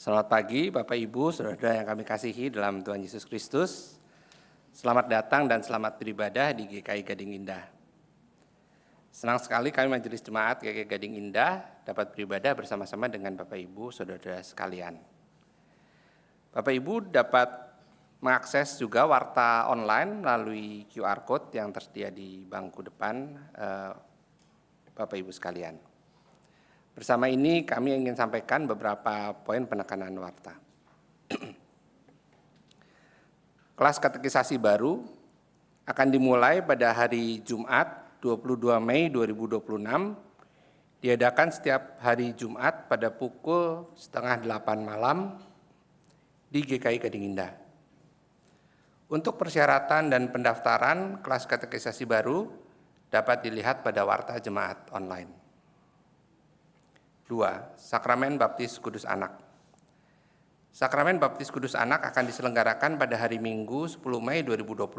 Selamat pagi Bapak Ibu, Saudara yang kami kasihi dalam Tuhan Yesus Kristus. Selamat datang dan selamat beribadah di GKI Gading Indah. Senang sekali kami Majelis Jemaat GKI Gading Indah dapat beribadah bersama-sama dengan Bapak Ibu, Saudara sekalian. Bapak Ibu dapat mengakses juga warta online melalui QR Code yang tersedia di bangku depan Bapak Ibu sekalian. Bersama ini kami ingin sampaikan beberapa poin penekanan warta. Kelas katekisasi baru akan dimulai pada hari Jumat 22 Mei 2026, diadakan setiap hari Jumat pada pukul 7:30 malam di GKI Gading Indah. Untuk persyaratan dan pendaftaran kelas katekisasi baru dapat dilihat pada warta jemaat online. 2. Sakramen Baptis Kudus Anak. Sakramen Baptis Kudus Anak akan diselenggarakan pada hari Minggu 10 Mei 2026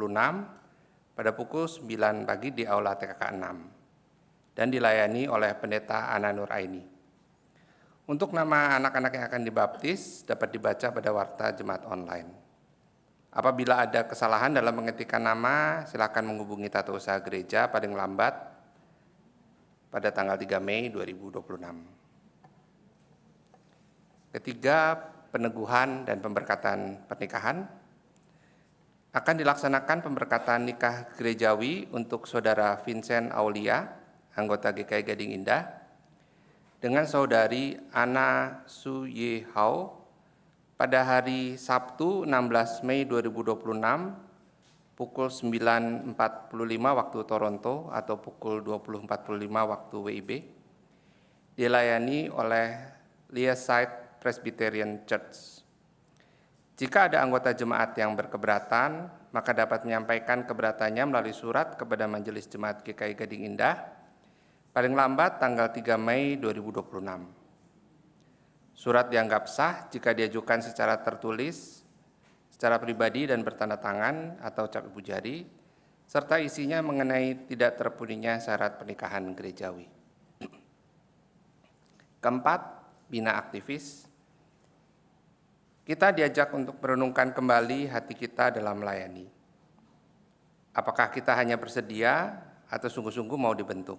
pada pukul 9 pagi di Aula TKK 6 dan dilayani oleh Pendeta Ana Nur Aini. Untuk nama anak-anak yang akan dibaptis dapat dibaca pada warta jemaat online. Apabila ada kesalahan dalam mengetikkan nama, silakan menghubungi Tata Usaha Gereja paling lambat pada tanggal 3 Mei 2026. Ketiga, peneguhan dan pemberkatan pernikahan. Akan dilaksanakan pemberkatan nikah gerejawi untuk Saudara Vincent Aulia, anggota GKI Gading Indah, dengan Saudari Ana Suyehao pada hari Sabtu 16 Mei 2026 pukul 9.45 waktu Toronto atau pukul 20.45 waktu WIB, dilayani oleh Leaside Presbyterian Church. Jika ada anggota jemaat yang berkeberatan, maka dapat menyampaikan keberatannya melalui surat kepada Majelis Jemaat GKI Gading Indah paling lambat tanggal 3 Mei 2026. Surat dianggap sah jika diajukan secara tertulis, secara pribadi dan bertanda tangan atau cap ibu jari, serta isinya mengenai tidak terpenuhinya syarat pernikahan gerejawi. Keempat, bina aktivis. Kita diajak untuk merenungkan kembali hati kita dalam melayani. Apakah kita hanya bersedia atau sungguh-sungguh mau dibentuk?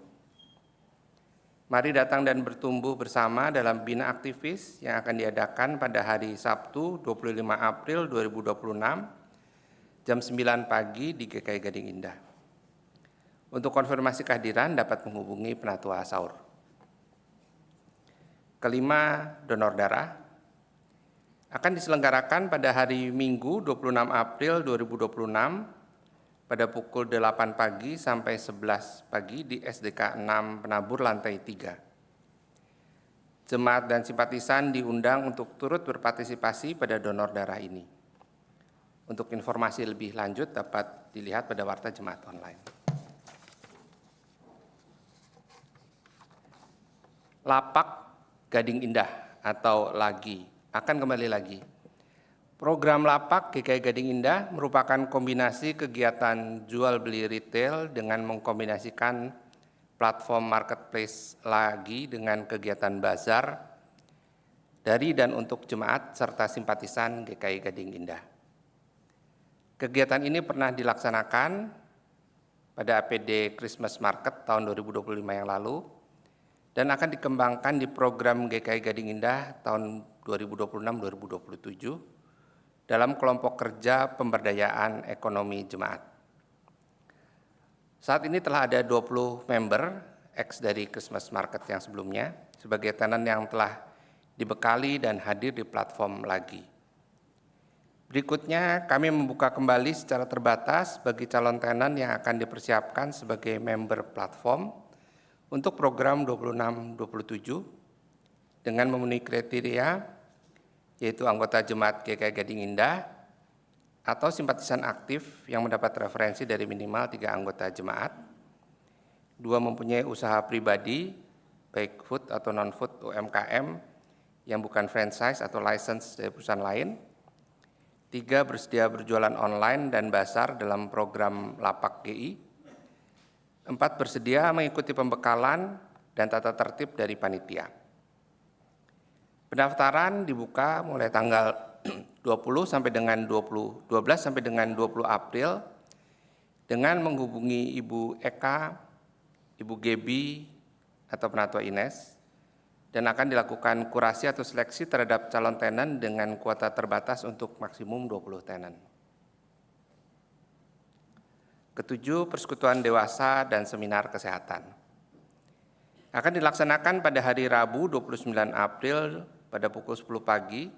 Mari datang dan bertumbuh bersama dalam bina aktivis yang akan diadakan pada hari Sabtu 25 April 2026 jam 9 pagi di GKI Gading Indah. Untuk konfirmasi kehadiran dapat menghubungi Penatua Saur. Kelima, donor darah akan diselenggarakan pada hari Minggu 26 April 2026 pada pukul 8 pagi sampai 11 pagi di SDK 6 Penabur lantai 3. Jemaat dan simpatisan diundang untuk turut berpartisipasi pada donor darah ini. Untuk informasi lebih lanjut dapat dilihat pada warta jemaat online. Lapak Gading Indah atau LAGI akan kembali lagi. Program Lapak GKI Gading Indah merupakan kombinasi kegiatan jual beli retail dengan mengkombinasikan platform marketplace LAGI dengan kegiatan bazar dari dan untuk jemaat serta simpatisan GKI Gading Indah. Kegiatan ini pernah dilaksanakan pada APD Christmas Market tahun 2025 yang lalu dan akan dikembangkan di program GKI Gading Indah tahun 2026-2027 dalam kelompok kerja pemberdayaan ekonomi jemaat. Saat ini telah ada 20 member ex dari Christmas Market yang sebelumnya sebagai tenan yang telah dibekali dan hadir di platform LAGI. Berikutnya kami membuka kembali secara terbatas bagi calon tenan yang akan dipersiapkan sebagai member platform untuk program 26-27 dengan memenuhi kriteria yaitu anggota jemaat GKI Gading Indah atau simpatisan aktif yang mendapat referensi dari minimal 3 anggota jemaat, 2 mempunyai usaha pribadi baik food atau non-food UMKM yang bukan franchise atau license dari perusahaan lain, 3 bersedia berjualan online dan basar dalam program Lapak GI, 4 bersedia mengikuti pembekalan dan tata tertib dari panitia. Pendaftaran dibuka mulai tanggal 12 sampai dengan 20 April dengan menghubungi Ibu Eka, Ibu Gebi atau Penatua Ines, dan akan dilakukan kurasi atau seleksi terhadap calon tenan dengan kuota terbatas untuk maksimum 20 tenan. Ketujuh, persekutuan dewasa dan seminar kesehatan. Akan dilaksanakan pada hari Rabu 29 April pada pukul 10 pagi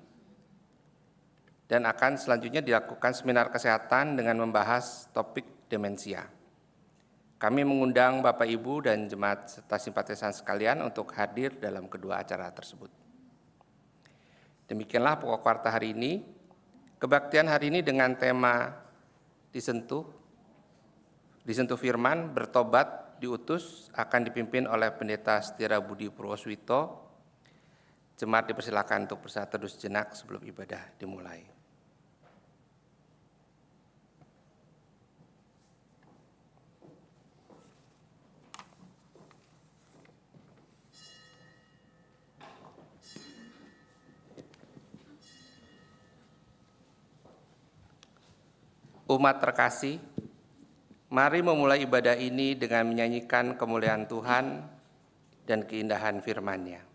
dan akan selanjutnya dilakukan seminar kesehatan dengan membahas topik demensia. Kami mengundang Bapak Ibu dan jemaat serta simpatisan sekalian untuk hadir dalam kedua acara tersebut. Demikianlah pokok warta hari ini. Kebaktian hari ini dengan tema disentuh firman, bertobat, diutus, akan dipimpin oleh Pendeta Setira Budi Purwoswito. Jemaat dipersilakan untuk bersatu teduh sejenak sebelum ibadah dimulai. Umat terkasih, mari memulai ibadah ini dengan menyanyikan kemuliaan Tuhan dan keindahan firman-Nya.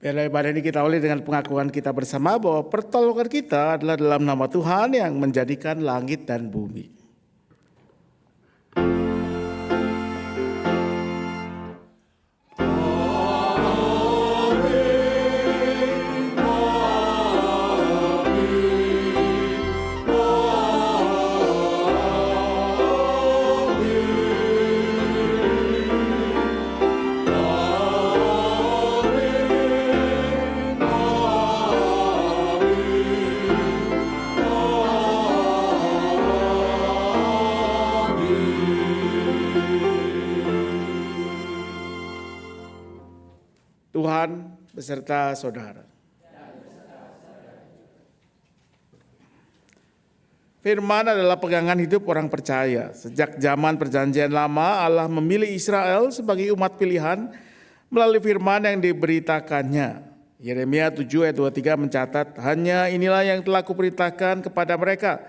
Biarlah ibadah ini kita awali dengan pengakuan kita bersama bahwa pertolongan kita adalah dalam nama Tuhan yang menjadikan langit dan bumi. beserta saudara. Firman adalah pegangan hidup orang percaya. Sejak zaman Perjanjian Lama, Allah memilih Israel sebagai umat pilihan melalui firman yang diberitakannya. Yeremia 7 ayat 23 mencatat, hanya inilah yang telah kuperintahkan kepada mereka.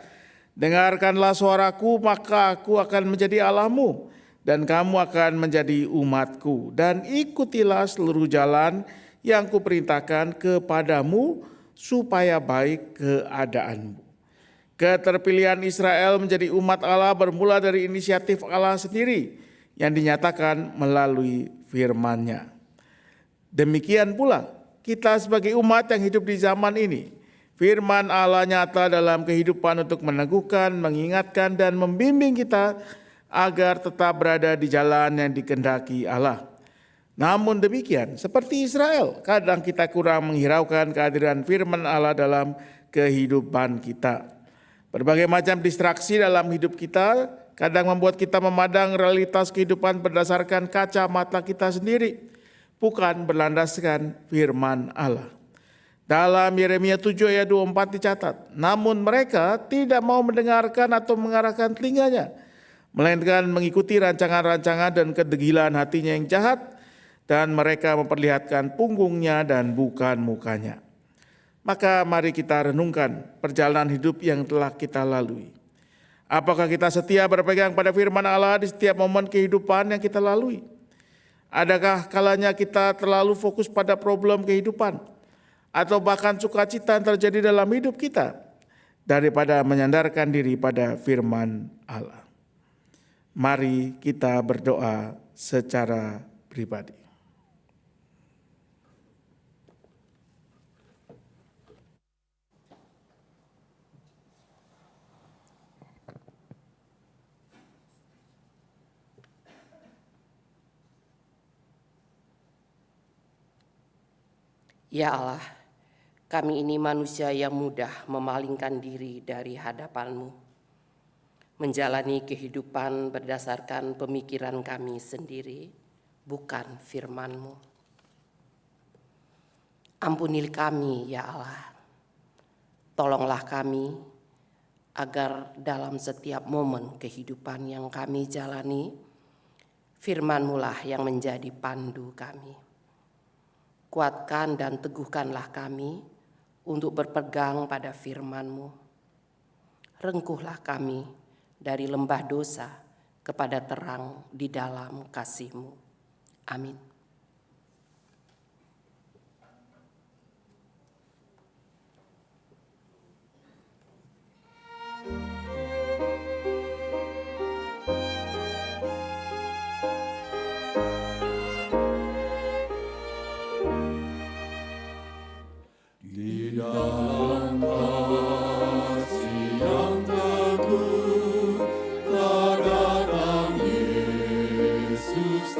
Dengarkanlah suaraku, maka aku akan menjadi Allahmu, dan kamu akan menjadi umatku. Dan ikutilah seluruh jalan yang kuperintahkan kepadamu, supaya baik keadaanmu. Keterpilihan Israel menjadi umat Allah bermula dari inisiatif Allah sendiri yang dinyatakan melalui firman-Nya. Demikian pula kita sebagai umat yang hidup di zaman ini, firman Allah nyata dalam kehidupan untuk meneguhkan, mengingatkan, dan membimbing kita agar tetap berada di jalan yang dikehendaki Allah. Namun demikian, seperti Israel, kadang kita kurang menghiraukan kehadiran firman Allah dalam kehidupan kita. Berbagai macam distraksi dalam hidup kita kadang membuat kita memandang realitas kehidupan berdasarkan kacamata kita sendiri, bukan berlandaskan firman Allah. Dalam Yeremia 7 ayat 24 dicatat, namun mereka tidak mau mendengarkan atau mengarahkan telinganya, melainkan mengikuti rancangan-rancangan dan kedegilan hatinya yang jahat, dan mereka memperlihatkan punggungnya dan bukan mukanya. Maka mari kita renungkan perjalanan hidup yang telah kita lalui. Apakah kita setia berpegang pada firman Allah di setiap momen kehidupan yang kita lalui? Adakah kalanya kita terlalu fokus pada problem kehidupan atau bahkan sukacita yang terjadi dalam hidup kita daripada menyandarkan diri pada firman Allah? Mari kita berdoa secara pribadi. Ya Allah, kami ini manusia yang mudah memalingkan diri dari hadapan-Mu, menjalani kehidupan berdasarkan pemikiran kami sendiri, bukan firman-Mu. Ampunilah kami, ya Allah. Tolonglah kami agar dalam setiap momen kehidupan yang kami jalani, firman-Mu lah yang menjadi pandu kami. Kuatkan dan teguhkanlah kami untuk berpegang pada firman-Mu. Rengkuhlah kami dari lembah dosa kepada terang di dalam kasih-Mu. Amin.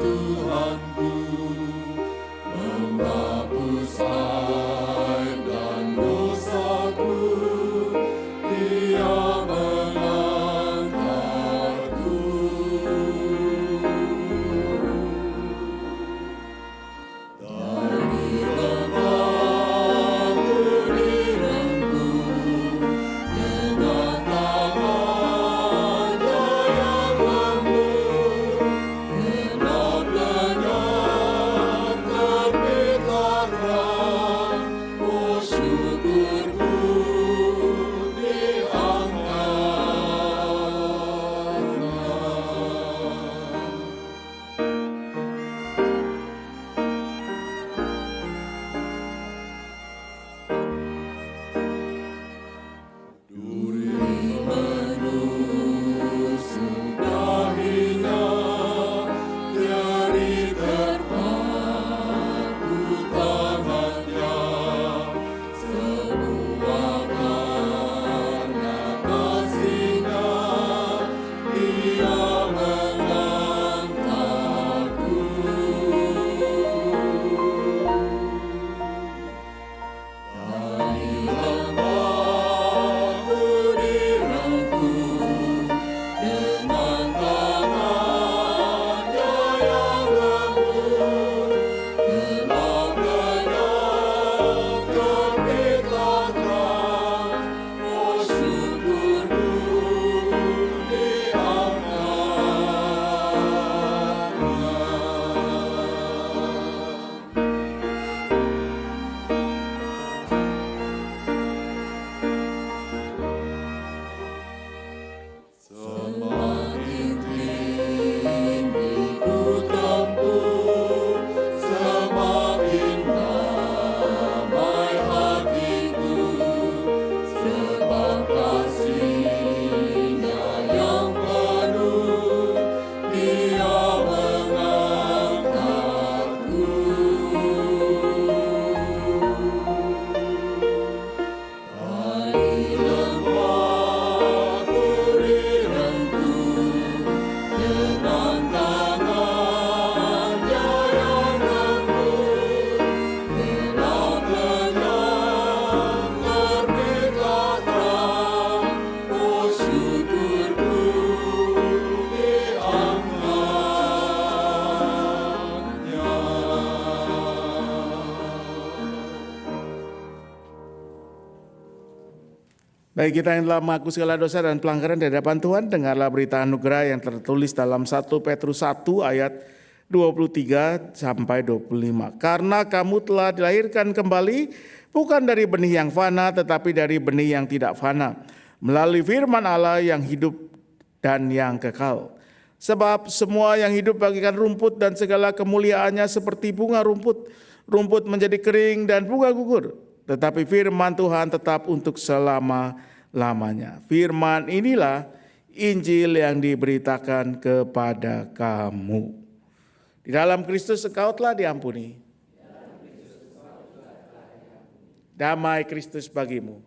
Tuhanku. Baik kita yang telah mengaku segala dosa dan pelanggaran di hadapan Tuhan, dengarlah berita anugerah yang tertulis dalam 1 Petrus 1 ayat 23 sampai 25. Karena kamu telah dilahirkan kembali bukan dari benih yang fana tetapi dari benih yang tidak fana, melalui firman Allah yang hidup dan yang kekal. Sebab semua yang hidup bagaikan rumput dan segala kemuliaannya seperti bunga rumput. Rumput menjadi kering dan bunga gugur. Tetapi firman Tuhan tetap untuk selama-lamanya. Firman inilah Injil yang diberitakan kepada kamu. Di dalam Kristus engkau telah diampuni. Damai Kristus bagimu.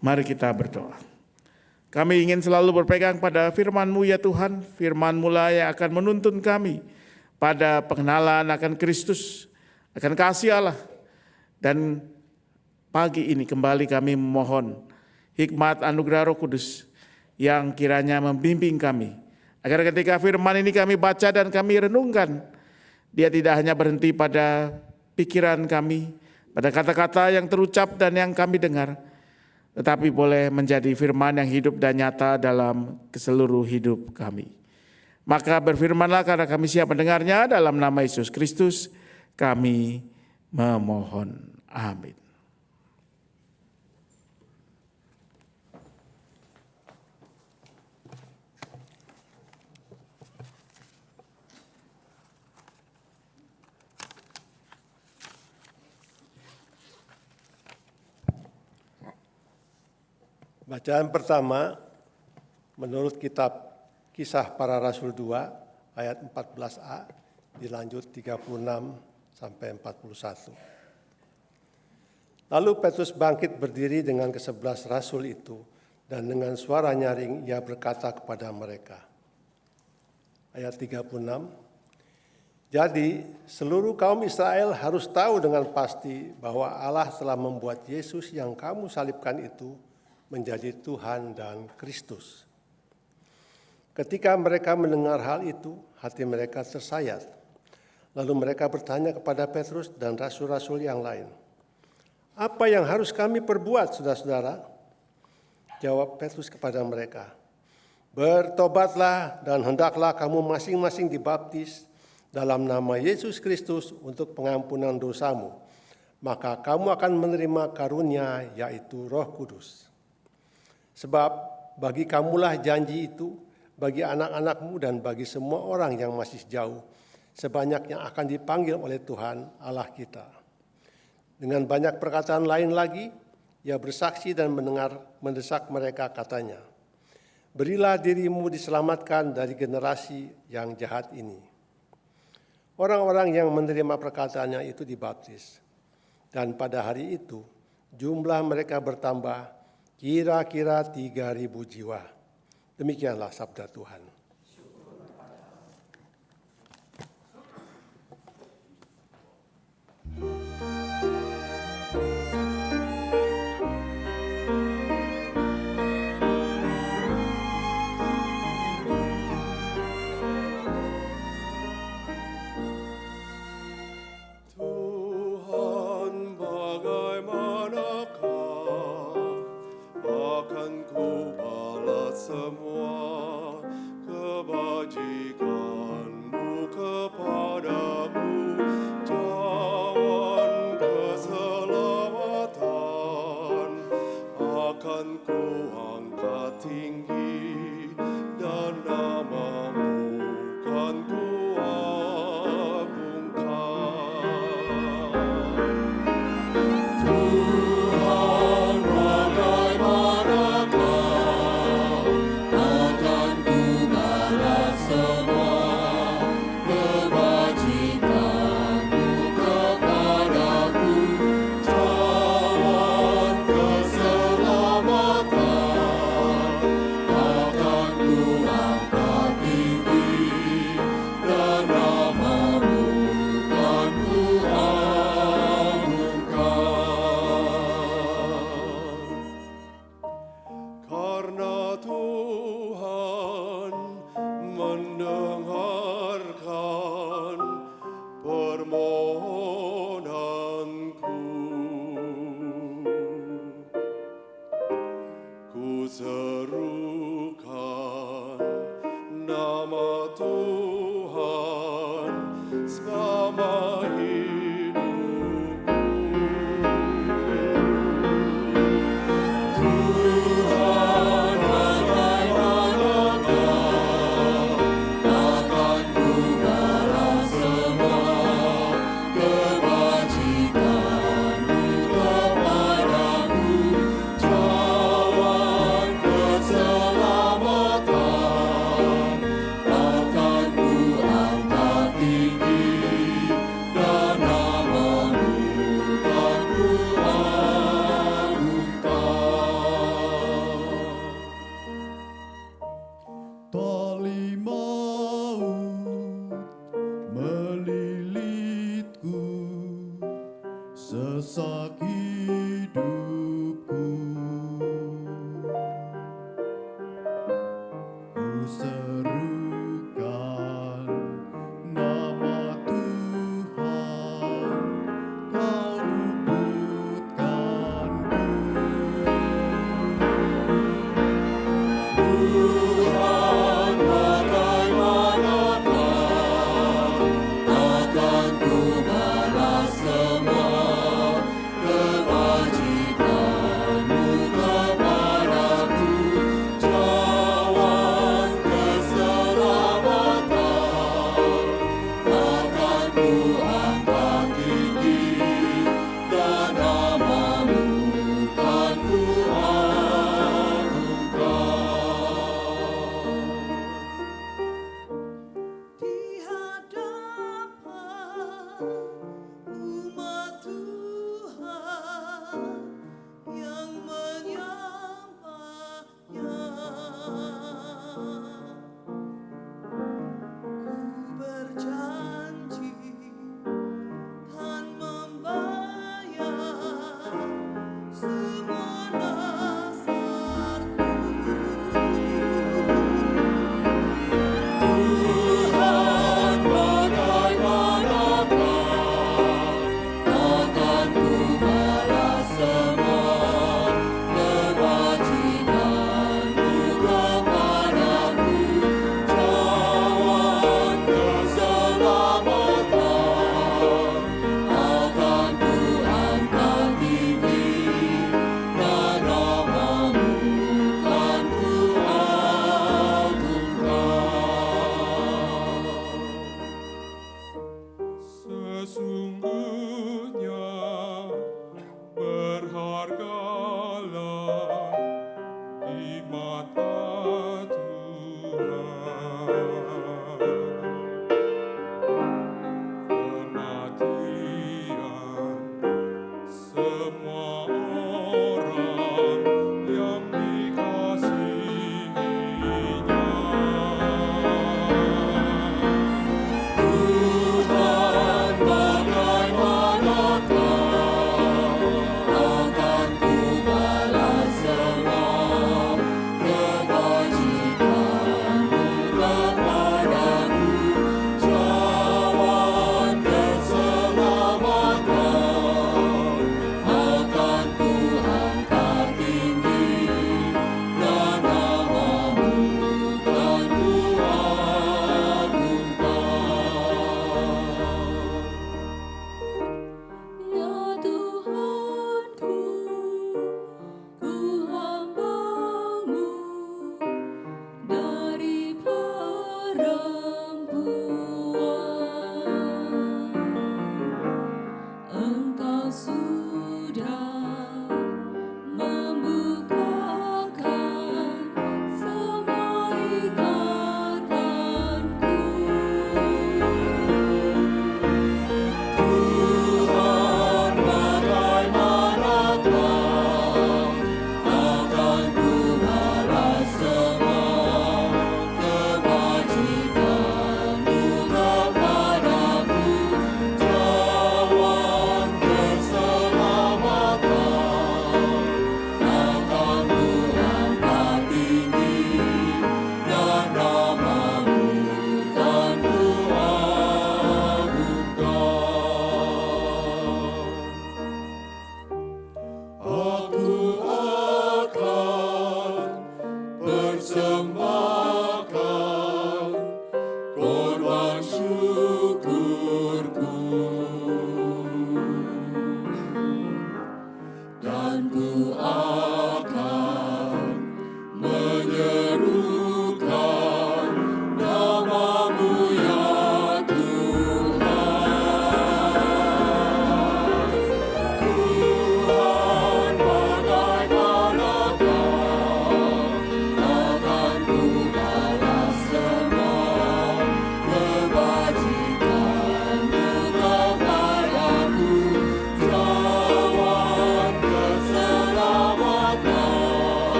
Mari kita berdoa. Kami ingin selalu berpegang pada firman-Mu ya Tuhan, firman-Mu lah yang akan menuntun kami pada pengenalan akan Kristus, akan kasih Allah. Dan pagi ini kembali kami memohon hikmat anugerah Roh Kudus yang kiranya membimbing kami, agar ketika firman ini kami baca dan kami renungkan, dia tidak hanya berhenti pada pikiran kami, pada kata-kata yang terucap dan yang kami dengar, tetapi boleh menjadi firman yang hidup dan nyata dalam seluruh hidup kami. Maka berfirmanlah karena kami siap mendengarnya, dalam nama Yesus Kristus kami memohon. Amin. Bacaan pertama menurut kitab Kisah Para Rasul 2 ayat 14a dilanjut 36 sampai 41. Lalu Petrus bangkit berdiri dengan ke-11 rasul itu dan dengan suara nyaring ia berkata kepada mereka. Ayat 36. Jadi seluruh kaum Israel harus tahu dengan pasti bahwa Allah telah membuat Yesus yang kamu salibkan itu menjadi Tuhan dan Kristus. Ketika mereka mendengar hal itu, hati mereka tersayat. Lalu mereka bertanya kepada Petrus dan rasul-rasul yang lain, "Apa yang harus kami perbuat, saudara-saudara?" Jawab Petrus kepada mereka, "Bertobatlah dan hendaklah kamu masing-masing dibaptis dalam nama Yesus Kristus untuk pengampunan dosamu. Maka kamu akan menerima karunia, yaitu Roh Kudus. Sebab bagi kamulah janji itu, bagi anak-anakmu dan bagi semua orang yang masih jauh, sebanyak yang akan dipanggil oleh Tuhan Allah kita." Dengan banyak perkataan lain lagi, ia bersaksi dan mendesak mereka katanya, "Berilah dirimu diselamatkan dari generasi yang jahat ini." Orang-orang yang menerima perkataannya itu dibaptis. Dan pada hari itu, jumlah mereka bertambah kira-kira 3.000 jiwa. Demikianlah sabda Tuhan. Tuhan selama hidupku. Tuhan, bagaimanakah akan ku balas semua kebajikan-Mu kepadaku. Cawan keselamatan akan ku angkat tinggi, dan nama-Mu kan ku agungkan. Tali maut melilitku, sesak hidupku. Ku serukan nama Tuhan, Kau luputkanku. Tuhan, bagaimanakah akan ku balas semua kebajikan-Mu kepadaku. Cawan keselamatan akan ku angkat tinggi, dan nama-Mu kan ku agungkan. Di hadapan umat Tuhan yang menyembah-Nya, ku berjanji kan membayar semua dasarku. Tuhan, bagaimanakah akan ku balas semua kebajikan-Mu kepadaku. Cawan keselamatan akan ku angkat tinggi, dan nama-Mu kan ku agungkan. Sesungguhnya berhargalah di mata Tuhan kematian semua orang yang dikasihi-Nya. Tuhan, bagaimana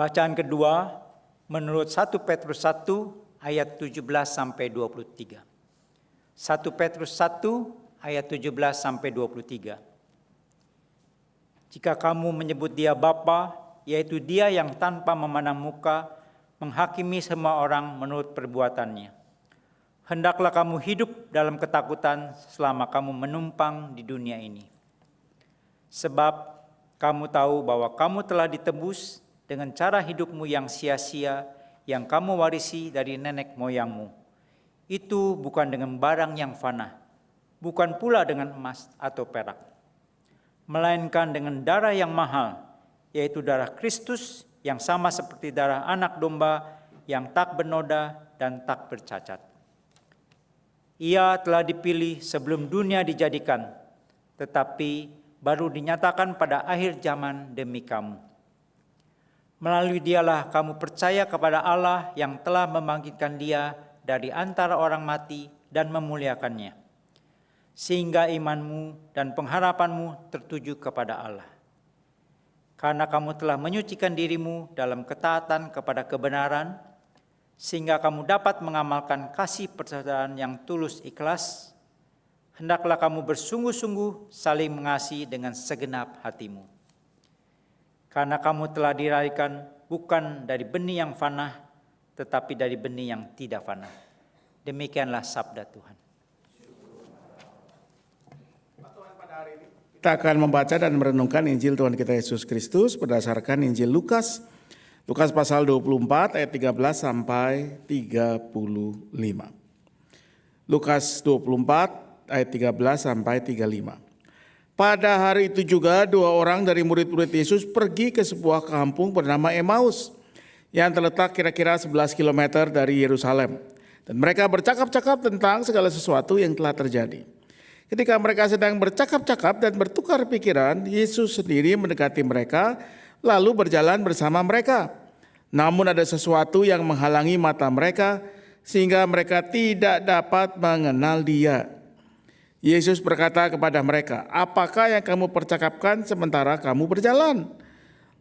Bacaan kedua menurut 1 Petrus 1 ayat 17 sampai 23. 1 Petrus 1 ayat 17 sampai 23. Jika kamu menyebut dia Bapa, yaitu dia yang tanpa memandang muka menghakimi semua orang menurut perbuatannya. Hendaklah kamu hidup dalam ketakutan selama kamu menumpang di dunia ini. Sebab kamu tahu bahwa kamu telah ditebus dengan cara hidupmu yang sia-sia yang kamu warisi dari nenek moyangmu. Itu bukan dengan barang yang fana, bukan pula dengan emas atau perak, melainkan dengan darah yang mahal, yaitu darah Kristus yang sama seperti darah anak domba yang tak bernoda dan tak bercacat. Ia telah dipilih sebelum dunia dijadikan, tetapi baru dinyatakan pada akhir zaman demi kamu. Melalui dialah kamu percaya kepada Allah yang telah membangkitkan dia dari antara orang mati dan memuliakannya, sehingga imanmu dan pengharapanmu tertuju kepada Allah. Karena kamu telah menyucikan dirimu dalam ketaatan kepada kebenaran, sehingga kamu dapat mengamalkan kasih persaudaraan yang tulus ikhlas, hendaklah kamu bersungguh-sungguh saling mengasihi dengan segenap hatimu. Karena kamu telah diraikan bukan dari benih yang fana, tetapi dari benih yang tidak fana. Demikianlah sabda Tuhan. Kita akan membaca dan merenungkan Injil Tuhan kita Yesus Kristus berdasarkan Injil Lukas. Lukas pasal 24 ayat 13 sampai 35. Lukas 24 ayat 13 sampai 35. Pada hari itu juga 2 orang dari murid-murid Yesus pergi ke sebuah kampung bernama Emmaus yang terletak kira-kira 11 km dari Yerusalem. Dan mereka bercakap-cakap tentang segala sesuatu yang telah terjadi. Ketika mereka sedang bercakap-cakap dan bertukar pikiran, Yesus sendiri mendekati mereka lalu berjalan bersama mereka. Namun ada sesuatu yang menghalangi mata mereka sehingga mereka tidak dapat mengenal Dia. Yesus berkata kepada mereka, "Apakah yang kamu percakapkan sementara kamu berjalan?"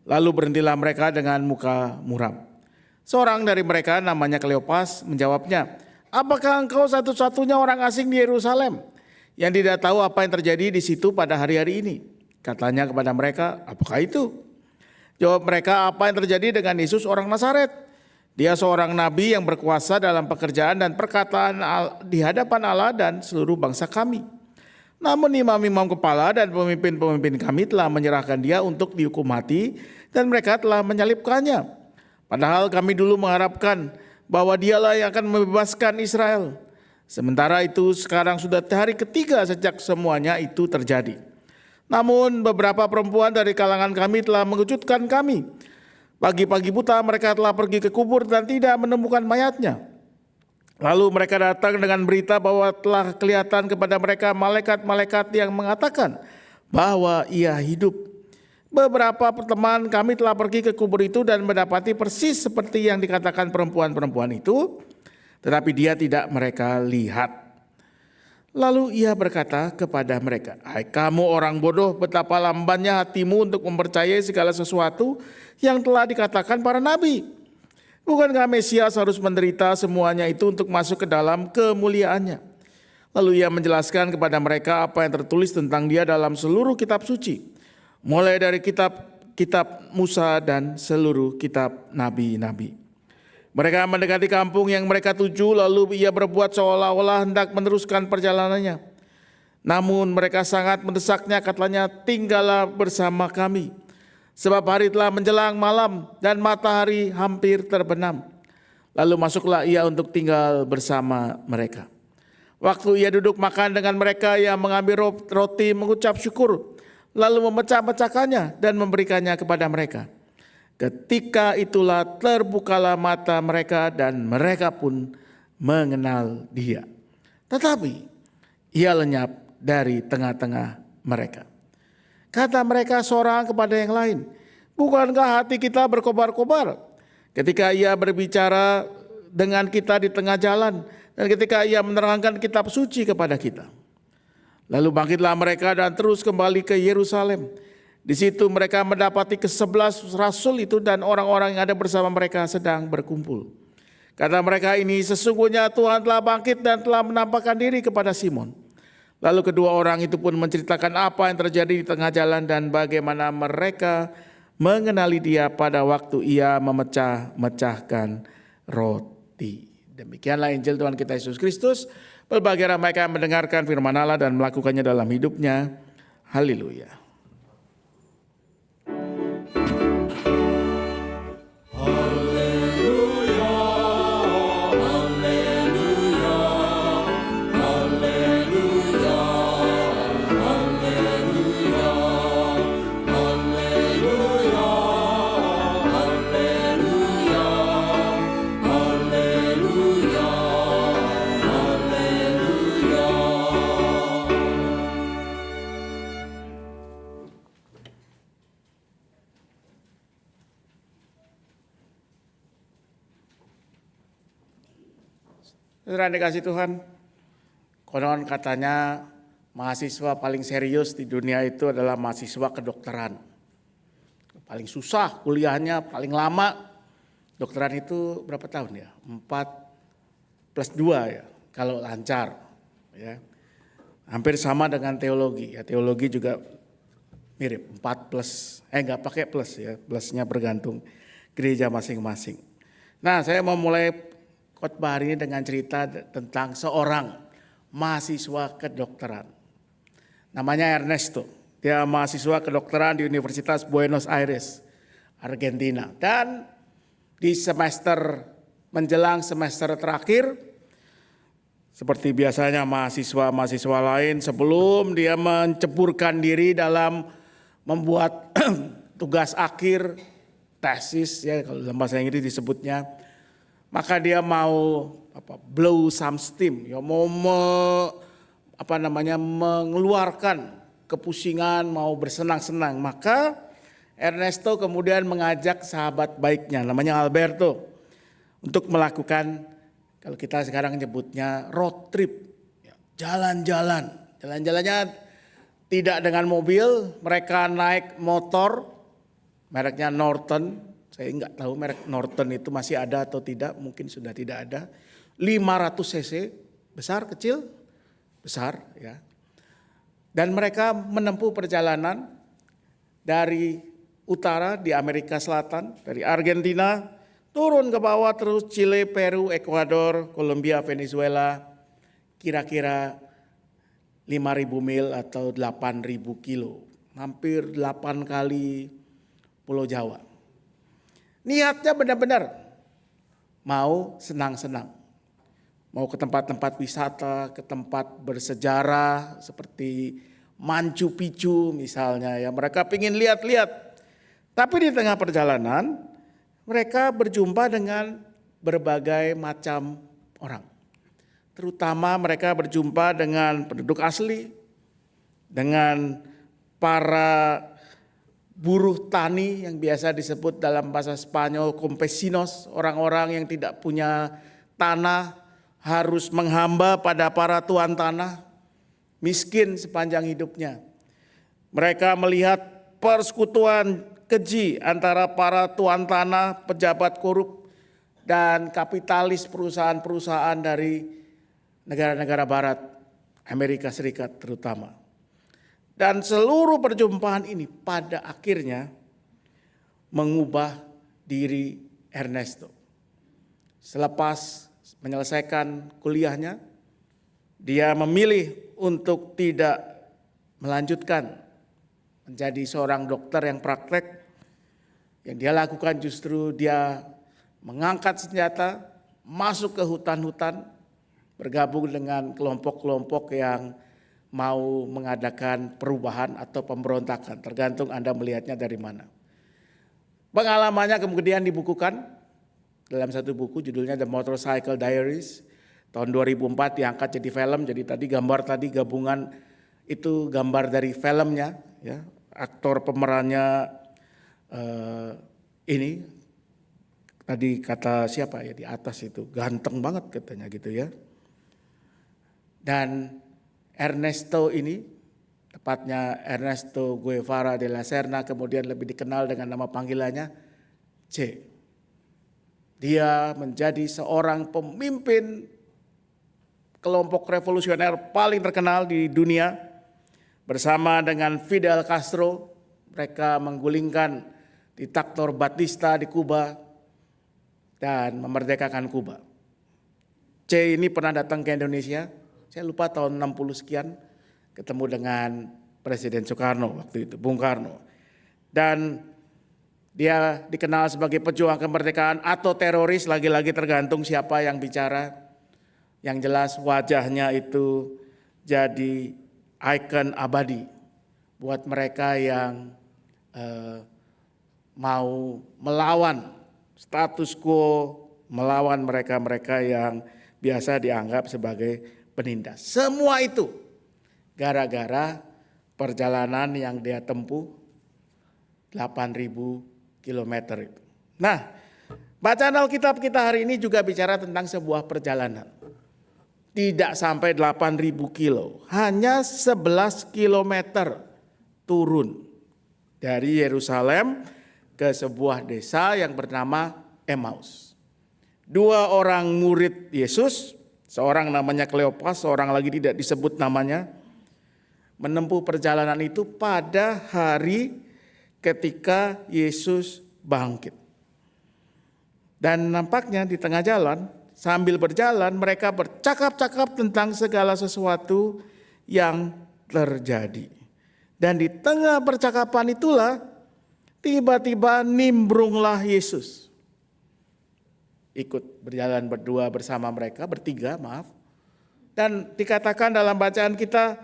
Lalu berhentilah mereka dengan muka muram. Seorang dari mereka namanya Kleopas menjawabnya, "Apakah engkau satu-satunya orang asing di Yerusalem yang tidak tahu apa yang terjadi di situ pada hari-hari ini?" Katanya kepada mereka, "Apakah itu?" Jawab mereka, "Apa yang terjadi dengan Yesus orang Nazaret? Dia seorang nabi yang berkuasa dalam pekerjaan dan perkataan di hadapan Allah dan seluruh bangsa kami. Namun imam-imam kepala dan pemimpin-pemimpin kami telah menyerahkan dia untuk dihukum mati dan mereka telah menyalibkannya. Padahal kami dulu mengharapkan bahwa dialah yang akan membebaskan Israel. Sementara itu sekarang sudah hari ketiga sejak semuanya itu terjadi. Namun beberapa perempuan dari kalangan kami telah mengejutkan kami. Pagi-pagi buta mereka telah pergi ke kubur dan tidak menemukan mayatnya. Lalu mereka datang dengan berita bahwa telah kelihatan kepada mereka malaikat-malaikat yang mengatakan bahwa ia hidup. Beberapa teman kami telah pergi ke kubur itu dan mendapati persis seperti yang dikatakan perempuan-perempuan itu, tetapi dia tidak mereka lihat." Lalu ia berkata kepada mereka, "Hai kamu orang bodoh, betapa lambannya hatimu untuk mempercayai segala sesuatu yang telah dikatakan para nabi. Bukankah Mesias harus menderita semuanya itu untuk masuk ke dalam kemuliaannya?" Lalu ia menjelaskan kepada mereka apa yang tertulis tentang dia dalam seluruh kitab suci, mulai dari kitab Musa dan seluruh kitab nabi-nabi. Mereka mendekati kampung yang mereka tuju, lalu ia berbuat seolah-olah hendak meneruskan perjalanannya. Namun mereka sangat mendesaknya, katanya, "Tinggallah bersama kami, sebab hari telah menjelang malam dan matahari hampir terbenam." Lalu masuklah ia untuk tinggal bersama mereka. Waktu ia duduk makan dengan mereka, ia mengambil roti, mengucap syukur, lalu memecah-mecahkannya dan memberikannya kepada mereka. Ketika itulah terbukalah mata mereka dan mereka pun mengenal dia. Tetapi ia lenyap dari tengah-tengah mereka. Kata mereka seorang kepada yang lain, "Bukankah hati kita berkobar-kobar ketika ia berbicara dengan kita di tengah jalan dan ketika ia menerangkan kitab suci kepada kita?" Lalu bangkitlah mereka dan terus kembali ke Yerusalem. Di situ mereka mendapati ke-11 rasul itu dan orang-orang yang ada bersama mereka sedang berkumpul. Kata mereka ini, sesungguhnya Tuhan telah bangkit dan telah menampakkan diri kepada Simon. Lalu kedua orang itu pun menceritakan apa yang terjadi di tengah jalan dan bagaimana mereka mengenali dia pada waktu ia memecah-mecahkan roti. Demikianlah Injil Tuhan kita Yesus Kristus. Berbahagia mereka yang mendengarkan firman Allah dan melakukannya dalam hidupnya. Haleluya. Saudara yang dikasih Tuhan, konon katanya mahasiswa paling serius di dunia itu adalah mahasiswa kedokteran. Paling susah kuliahnya, paling lama. Dokteran itu berapa tahun ya? 4+2 ya, kalau lancar. Ya. Hampir sama dengan teologi. Ya, teologi juga mirip, 4+, enggak pakai plus ya, plusnya bergantung gereja masing-masing. Nah, saya mau mulai khotbah hari ini dengan cerita tentang seorang mahasiswa kedokteran. Namanya Ernesto. Dia mahasiswa kedokteran di Universitas Buenos Aires, Argentina. Dan di semester menjelang semester terakhir, seperti biasanya mahasiswa-mahasiswa lain, sebelum dia menceburkan diri dalam membuat tugas akhir, tesis ya kalau dalam bahasa Inggris disebutnya, maka dia mau blow some steam, ya mau mengeluarkan kepusingan, mau bersenang-senang. Maka Ernesto kemudian mengajak sahabat baiknya namanya Alberto untuk melakukan, kalau kita sekarang nyebutnya road trip, jalan-jalan. Jalan-jalannya tidak dengan mobil, mereka naik motor, mereknya Norton. Saya enggak tahu merek Norton itu masih ada atau tidak, mungkin sudah tidak ada. 500 cc, besar, kecil, besar ya. Dan mereka menempuh perjalanan dari utara di Amerika Selatan, dari Argentina, turun ke bawah terus Chile, Peru, Ekuador, Kolombia, Venezuela, kira-kira 5.000 mil atau 8.000 kilo. Hampir 8 kali Pulau Jawa. Niatnya benar-benar mau senang-senang. Mau ke tempat-tempat wisata, ke tempat bersejarah seperti Machu Picchu misalnya ya. Mereka ingin lihat-lihat. Tapi di tengah perjalanan mereka berjumpa dengan berbagai macam orang. Terutama mereka berjumpa dengan penduduk asli, dengan para buruh tani yang biasa disebut dalam bahasa Spanyol campesinos, orang-orang yang tidak punya tanah, harus menghamba pada para tuan tanah, miskin sepanjang hidupnya. Mereka melihat persekutuan keji antara para tuan tanah, pejabat korup, dan kapitalis perusahaan-perusahaan dari negara-negara barat, Amerika Serikat terutama. Dan seluruh perjumpaan ini pada akhirnya mengubah diri Ernesto. Selepas menyelesaikan kuliahnya, dia memilih untuk tidak melanjutkan menjadi seorang dokter yang praktek. Yang dia lakukan justru dia mengangkat senjata, masuk ke hutan-hutan, bergabung dengan kelompok-kelompok yang mau mengadakan perubahan atau pemberontakan, tergantung Anda melihatnya dari mana. Pengalamannya kemudian dibukukan dalam satu buku judulnya The Motorcycle Diaries, tahun 2004 diangkat jadi film. Jadi tadi gambar tadi gabungan itu gambar dari filmnya, ya. Aktor pemerannya ini tadi kata siapa ya di atas itu ganteng banget katanya gitu ya. Dan Ernesto ini tepatnya Ernesto Guevara de la Serna, kemudian lebih dikenal dengan nama panggilannya Che. Dia menjadi seorang pemimpin kelompok revolusioner paling terkenal di dunia. Bersama dengan Fidel Castro, mereka menggulingkan diktator Batista di Kuba dan memerdekakan Kuba. Che ini pernah datang ke Indonesia, saya lupa tahun 60 sekian, ketemu dengan Presiden Soekarno waktu itu, Bung Karno. Dan dia dikenal sebagai pejuang kemerdekaan atau teroris, lagi-lagi tergantung siapa yang bicara. Yang jelas wajahnya itu jadi ikon abadi buat mereka yang mau melawan status quo, melawan mereka-mereka yang biasa dianggap sebagai penindas. Semua itu gara-gara perjalanan yang dia tempuh 8.000 kilometer itu. Nah, bacaan Alkitab kita hari ini juga bicara tentang sebuah perjalanan. Tidak sampai 8.000 kilo, hanya 11 kilometer turun dari Yerusalem ke sebuah desa yang bernama Emmaus. 2 orang murid Yesus, seorang namanya Kleopas, seorang lagi tidak disebut namanya, menempuh perjalanan itu pada hari ketika Yesus bangkit. Dan nampaknya di tengah jalan, sambil berjalan mereka bercakap-cakap tentang segala sesuatu yang terjadi. Dan di tengah percakapan itulah tiba-tiba nimbrunglah Yesus. Ikut berjalan berdua bersama mereka, bertiga maaf. Dan dikatakan dalam bacaan kita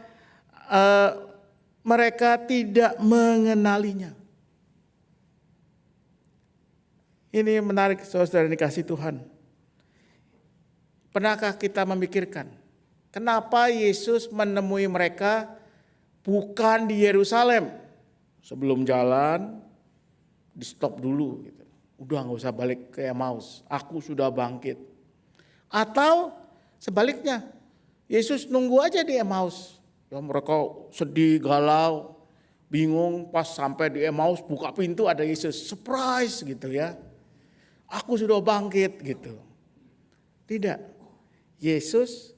mereka tidak mengenalinya. Ini menarik saudara dikasih Tuhan. Pernahkah kita memikirkan kenapa Yesus menemui mereka bukan di Yerusalem? Sebelum jalan di stop dulu gitu. Udah gak usah balik ke Emmaus, aku sudah bangkit. Atau sebaliknya, Yesus nunggu aja di Emmaus. Ya, mereka sedih, galau, bingung, pas sampai di Emmaus buka pintu ada Yesus, surprise gitu ya. Aku sudah bangkit gitu. Tidak, Yesus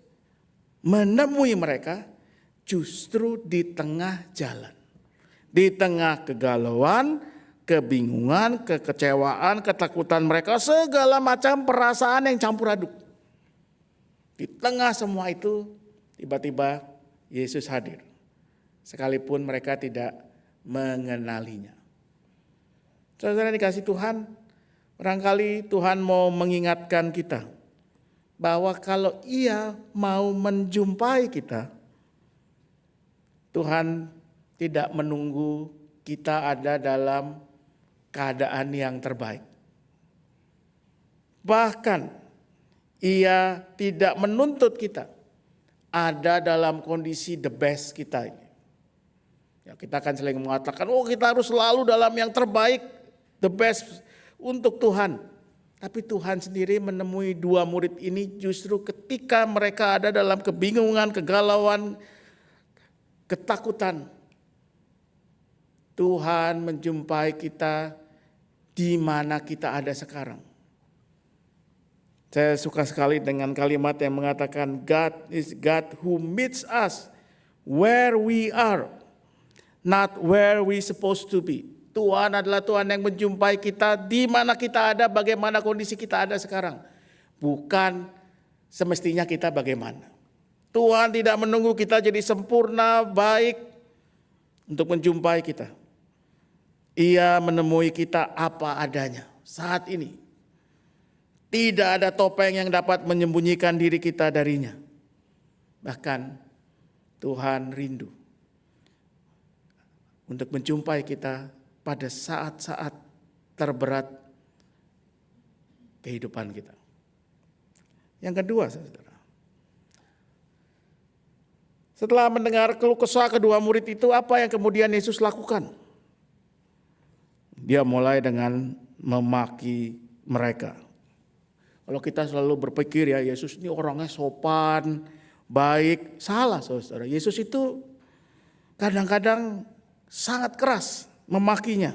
menemui mereka justru di tengah jalan. Di tengah kegalauan, kebingungan, kekecewaan, ketakutan mereka, segala macam perasaan yang campur aduk. Di tengah semua itu tiba-tiba Yesus hadir. Sekalipun mereka tidak mengenalinya. Saudara dikasih Tuhan, barangkali Tuhan mau mengingatkan kita bahwa kalau Ia mau menjumpai kita, Tuhan tidak menunggu kita ada dalam keadaan yang terbaik. Bahkan Ia tidak menuntut kita ada dalam kondisi the best kita ini. Ya, kita akan sering mengatakan, oh kita harus selalu dalam yang terbaik, the best untuk Tuhan. Tapi Tuhan sendiri menemui 2 murid ini justru ketika mereka ada dalam kebingungan, kegalauan, ketakutan. Tuhan menjumpai kita di mana kita ada sekarang. Saya suka sekali dengan kalimat yang mengatakan God is God who meets us where we are, not where we supposed to be. Tuhan adalah Tuhan yang menjumpai kita di mana kita ada, bagaimana kondisi kita ada sekarang. Bukan semestinya kita bagaimana. Tuhan tidak menunggu kita jadi sempurna, baik untuk menjumpai kita. Ia menemui kita apa adanya saat ini. Tidak ada topeng yang dapat menyembunyikan diri kita darinya. Bahkan Tuhan rindu untuk menjumpai kita pada saat-saat terberat kehidupan kita. Yang kedua, saudara. Setelah mendengar keluh kesah kedua murid itu, apa yang kemudian Yesus lakukan? Dia mulai dengan memaki mereka. Kalau kita selalu berpikir ya Yesus ini orangnya sopan, baik, salah saudara. Yesus itu kadang-kadang sangat keras memakinya.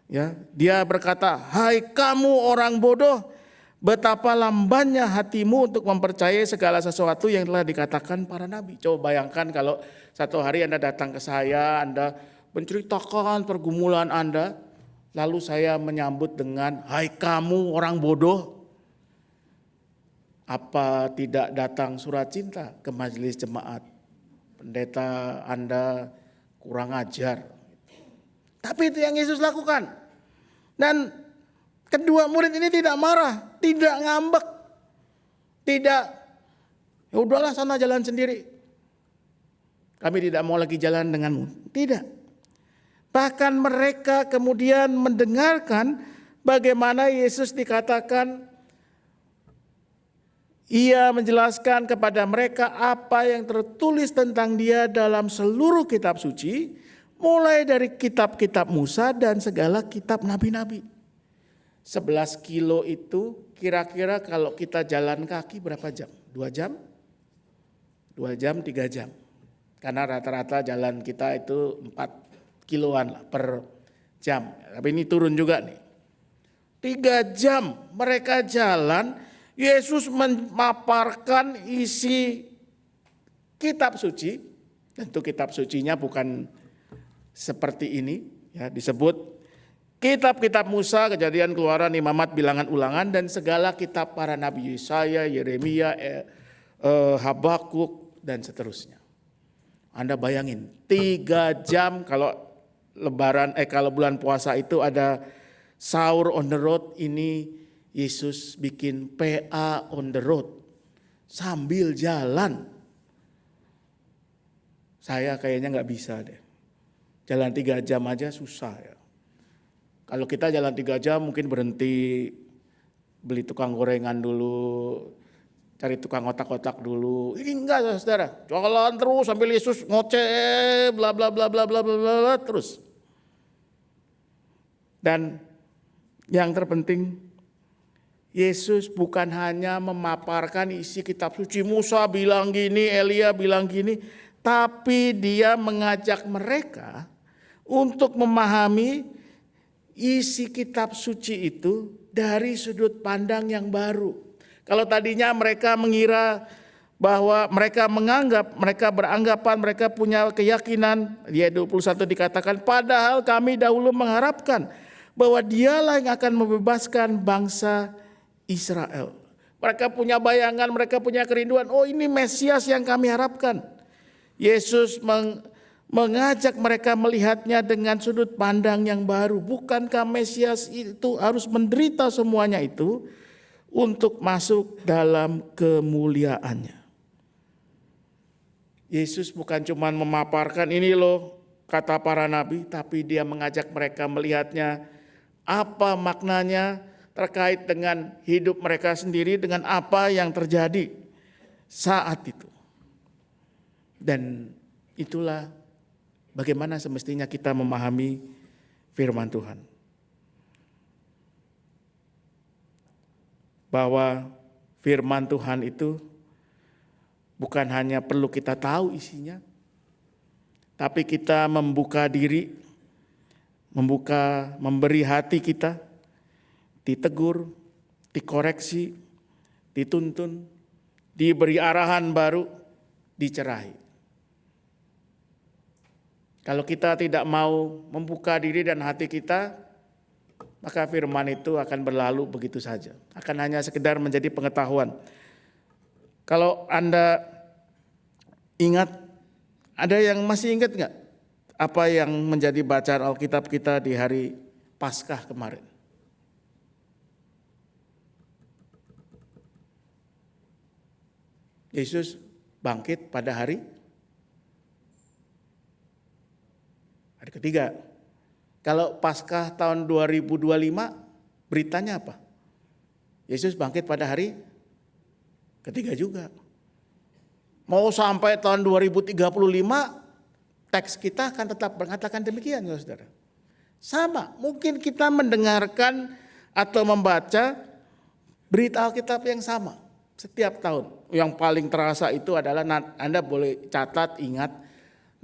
Ya, dia berkata, "Hai kamu orang bodoh, betapa lambannya hatimu untuk mempercayai segala sesuatu yang telah dikatakan para nabi." Coba bayangkan kalau satu hari Anda datang ke saya, Anda menceritakan pergumulan Anda, lalu saya menyambut dengan, "Hai kamu orang bodoh." Apa tidak datang surat cinta ke majelis jemaat? Pendeta Anda kurang ajar. Tapi itu yang Yesus lakukan. Dan kedua murid ini tidak marah, tidak ngambek, tidak, "Ya udahlah sana jalan sendiri. Kami tidak mau lagi jalan denganmu." Tidak. Bahkan mereka kemudian mendengarkan bagaimana Yesus dikatakan, Ia menjelaskan kepada mereka apa yang tertulis tentang Dia dalam seluruh kitab suci, mulai dari kitab-kitab Musa dan segala kitab nabi-nabi. 11 kilo itu kira-kira kalau kita jalan kaki berapa jam? 2 jam? 2 jam, 3 jam. Karena rata-rata jalan kita itu 4 kiloan lah per jam. Tapi ini turun juga nih. 3 jam mereka jalan, Yesus memaparkan isi kitab suci. Tentu kitab sucinya bukan seperti ini, ya, disebut kitab-kitab Musa, Kejadian, Keluaran, Imamat, Bilangan, Ulangan, dan segala kitab para nabi, Yesaya, Yeremia, Habakuk, dan seterusnya. Anda bayangin 3 jam kalau kalau bulan puasa itu ada sahur on the road, ini Yesus bikin PA on the road sambil jalan. Saya kayaknya nggak bisa deh. Jalan 3 jam aja susah ya. Kalau kita jalan 3 jam mungkin berhenti beli tukang gorengan dulu, cari tukang otak-otak dulu. Ini enggak saudara, jalan terus sambil Yesus ngoceh bla bla bla bla bla bla bla terus. Dan yang terpenting, Yesus bukan hanya memaparkan isi kitab suci, Musa bilang gini, Elia bilang gini, tapi Dia mengajak mereka untuk memahami isi kitab suci itu dari sudut pandang yang baru. Kalau tadinya mereka mengira bahwa mereka beranggapan, mereka punya keyakinan, di ayat 21 dikatakan, padahal kami dahulu mengharapkan bahwa Dialah yang akan membebaskan bangsa Israel. Mereka punya bayangan, mereka punya kerinduan, oh ini Mesias yang kami harapkan. Yesus mengajak mereka melihatnya dengan sudut pandang yang baru. Bukankah Mesias itu harus menderita semuanya itu untuk masuk dalam kemuliaannya? Yesus bukan cuma memaparkan ini loh kata para nabi, tapi Dia mengajak mereka melihatnya apa maknanya terkait dengan hidup mereka sendiri, dengan apa yang terjadi saat itu. Dan itulah bagaimana semestinya kita memahami firman Tuhan. Bahwa firman Tuhan itu bukan hanya perlu kita tahu isinya, tapi kita membuka diri, memberi hati kita, ditegur, dikoreksi, dituntun, diberi arahan baru, dicerahi. Kalau kita tidak mau membuka diri dan hati kita, maka firman itu akan berlalu begitu saja. Akan hanya sekedar menjadi pengetahuan. Kalau Anda ingat, ada yang masih ingat enggak apa yang menjadi bacaan Alkitab kita di hari Paskah kemarin? Yesus bangkit pada hari ketiga. Kalau Paskah tahun 2025 beritanya apa? Yesus bangkit pada hari ketiga juga. Mau sampai tahun 2035 teks kita akan tetap mengatakan demikian, saudara. Sama, mungkin kita mendengarkan atau membaca berita Alkitab yang sama setiap tahun. Yang paling terasa itu adalah Anda boleh catat, ingat,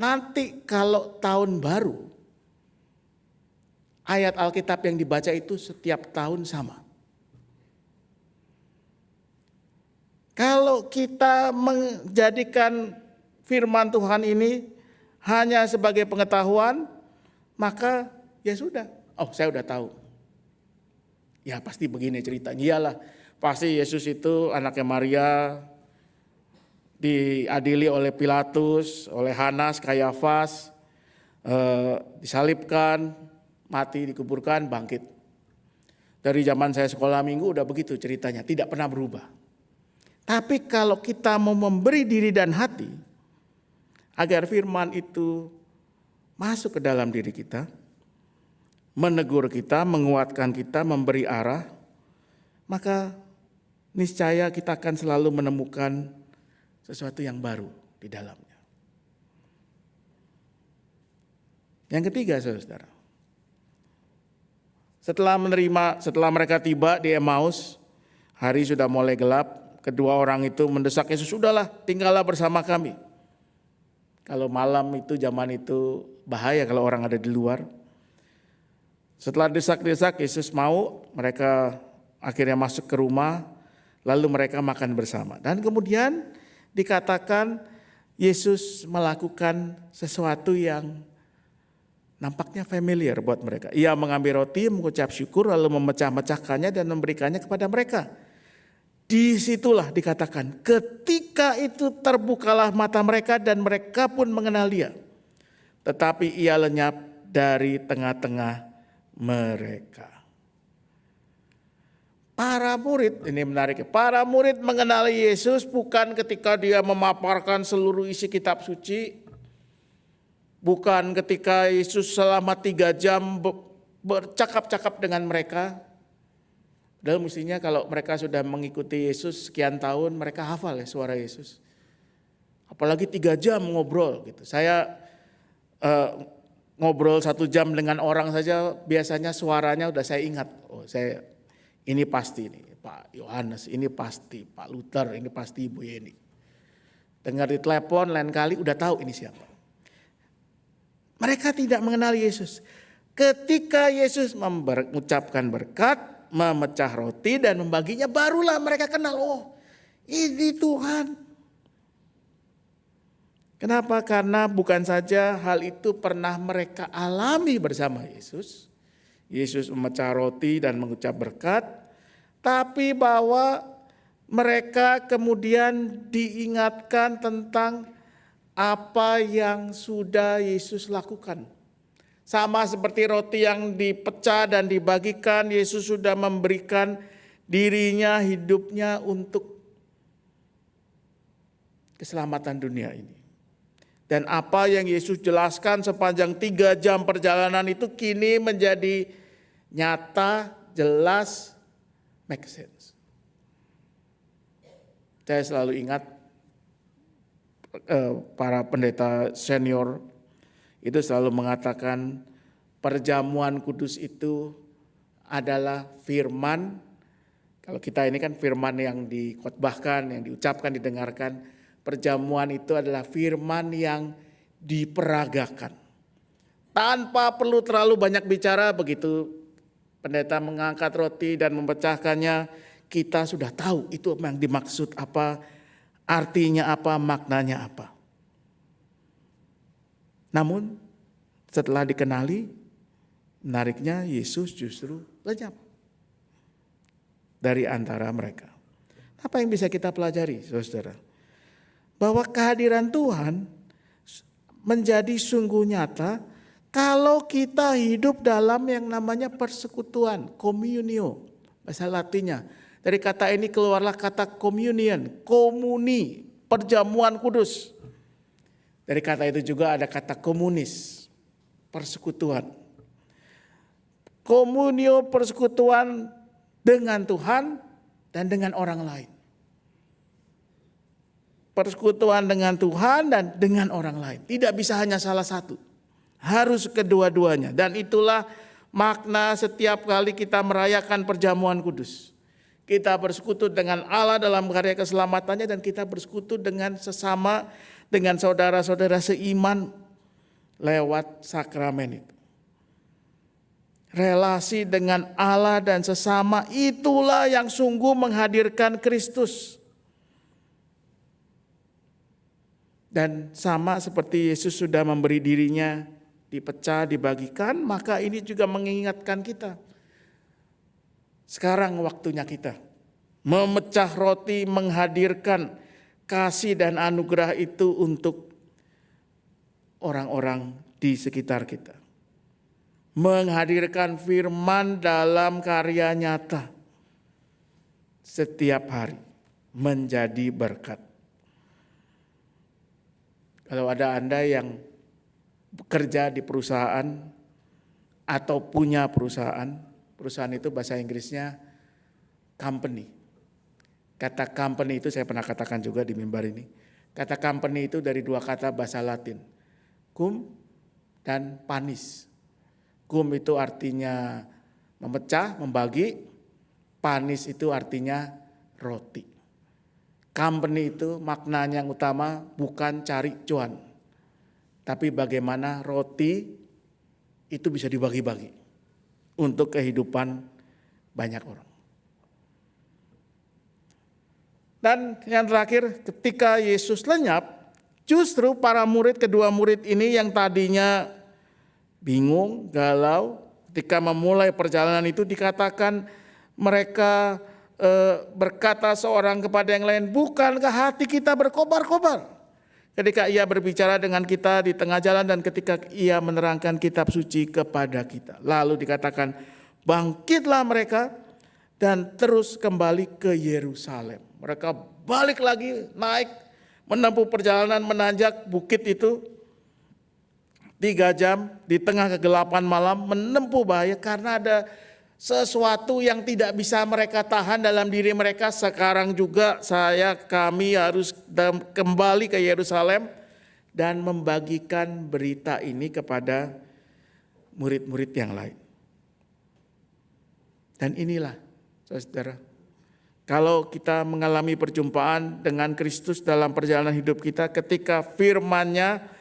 nanti kalau tahun baru, ayat Alkitab yang dibaca itu setiap tahun sama. Kalau kita menjadikan firman Tuhan ini hanya sebagai pengetahuan, maka ya sudah. Oh, saya udah tahu. Ya pasti begini ceritanya. Iyalah, pasti Yesus itu anaknya Maria, diadili oleh Pilatus, oleh Hanas, Kayafas, disalibkan, mati, dikuburkan, bangkit. Dari zaman saya sekolah minggu udah begitu ceritanya, tidak pernah berubah. Tapi kalau kita mau memberi diri dan hati, agar firman itu masuk ke dalam diri kita, menegur kita, menguatkan kita, memberi arah, maka niscaya kita akan selalu menemukan sesuatu yang baru di dalamnya. Yang ketiga, saudara, setelah mereka tiba di Emmaus, hari sudah mulai gelap. Kedua orang itu mendesak Yesus, sudahlah tinggallah bersama kami. Kalau malam itu, zaman itu bahaya kalau orang ada di luar. Setelah desak-desak Yesus mau, mereka akhirnya masuk ke rumah, lalu mereka makan bersama. Dan kemudian dikatakan Yesus melakukan sesuatu yang nampaknya familiar buat mereka. Ia mengambil roti, mengucap syukur, lalu memecah-mecahkannya dan memberikannya kepada mereka. Disitulah dikatakan, ketika itu terbukalah mata mereka dan mereka pun mengenal Dia. Tetapi Ia lenyap dari tengah-tengah mereka. Para murid, ini menarik, para murid mengenali Yesus bukan ketika Dia memaparkan seluruh isi kitab suci, bukan ketika Yesus selama 3 jam bercakap-cakap dengan mereka. Padahal mestinya kalau mereka sudah mengikuti Yesus sekian tahun, mereka hafal ya suara Yesus. Apalagi 3 jam ngobrol gitu. Saya ngobrol 1 jam dengan orang saja, biasanya suaranya udah saya ingat. Oh, ini pasti nih Pak Yohanes, ini pasti Pak Luther, ini pasti Ibu Yeni. Dengar di telepon lain kali udah tahu ini siapa. Mereka tidak mengenal Yesus. Ketika Yesus mengucapkan berkat, memecah roti dan membaginya, barulah mereka kenal, oh ini Tuhan. Kenapa? Karena bukan saja hal itu pernah mereka alami bersama Yesus. Yesus memecah roti dan mengucap berkat, tapi bahwa mereka kemudian diingatkan tentang apa yang sudah Yesus lakukan. Sama seperti roti yang dipecah dan dibagikan, Yesus sudah memberikan dirinya, hidupnya untuk keselamatan dunia ini. Dan apa yang Yesus jelaskan sepanjang 3 jam perjalanan itu kini menjadi nyata, jelas, make sense. Saya selalu ingat para pendeta senior itu selalu mengatakan perjamuan kudus itu adalah firman. Kalau kita ini kan firman yang dikhotbahkan, yang diucapkan, didengarkan. Perjamuan itu adalah firman yang diperagakan. Tanpa perlu terlalu banyak bicara, begitu pendeta mengangkat roti dan memecahkannya, kita sudah tahu itu yang dimaksud apa, artinya apa, maknanya apa. Namun setelah dikenali, menariknya Yesus justru lenyap dari antara mereka. Apa yang bisa kita pelajari, saudara? Bahwa kehadiran Tuhan menjadi sungguh nyata kalau kita hidup dalam yang namanya persekutuan, communio, bahasa Latinnya. Dari kata ini keluarlah kata communion, komuni, perjamuan kudus. Dari kata itu juga ada kata komunis, persekutuan. Komunio, persekutuan dengan Tuhan dan dengan orang lain. Persekutuan dengan Tuhan dan dengan orang lain. Tidak bisa hanya salah satu. Harus kedua-duanya. Dan itulah makna setiap kali kita merayakan perjamuan kudus. Kita bersekutu dengan Allah dalam karya keselamatannya dan kita bersekutu dengan sesama, dengan saudara-saudara seiman lewat sakramen itu. Relasi dengan Allah dan sesama itulah yang sungguh menghadirkan Kristus. Dan sama seperti Yesus sudah memberi dirinya dipecah, dibagikan, maka ini juga mengingatkan kita. Sekarang waktunya kita memecah roti, menghadirkan kasih dan anugerah itu untuk orang-orang di sekitar kita. Menghadirkan firman dalam karya nyata setiap hari menjadi berkat. Kalau ada Anda yang bekerja di perusahaan atau punya perusahaan itu bahasa Inggrisnya company. Kata company itu saya pernah katakan juga di mimbar ini. Kata company itu dari dua kata bahasa Latin, cum dan panis. Cum itu artinya memecah, membagi, panis itu artinya roti. Company itu maknanya yang utama bukan cari cuan, tapi bagaimana roti itu bisa dibagi-bagi untuk kehidupan banyak orang. Dan yang terakhir, ketika Yesus lenyap, justru para murid, kedua murid ini yang tadinya bingung, galau, ketika memulai perjalanan itu dikatakan mereka berkata seorang kepada yang lain, bukankah hati kita berkobar-kobar ketika ia berbicara dengan kita di tengah jalan dan ketika ia menerangkan kitab suci kepada kita. Lalu dikatakan, bangkitlah mereka dan terus kembali ke Yerusalem. Mereka balik lagi, naik, menempuh perjalanan menanjak bukit itu 3 jam di tengah kegelapan malam, menempuh bahaya karena ada sesuatu yang tidak bisa mereka tahan dalam diri mereka. Sekarang juga kami harus kembali ke Yerusalem dan membagikan berita ini kepada murid-murid yang lain. Dan inilah, saudara, kalau kita mengalami perjumpaan dengan Kristus dalam perjalanan hidup kita, ketika firman-Nya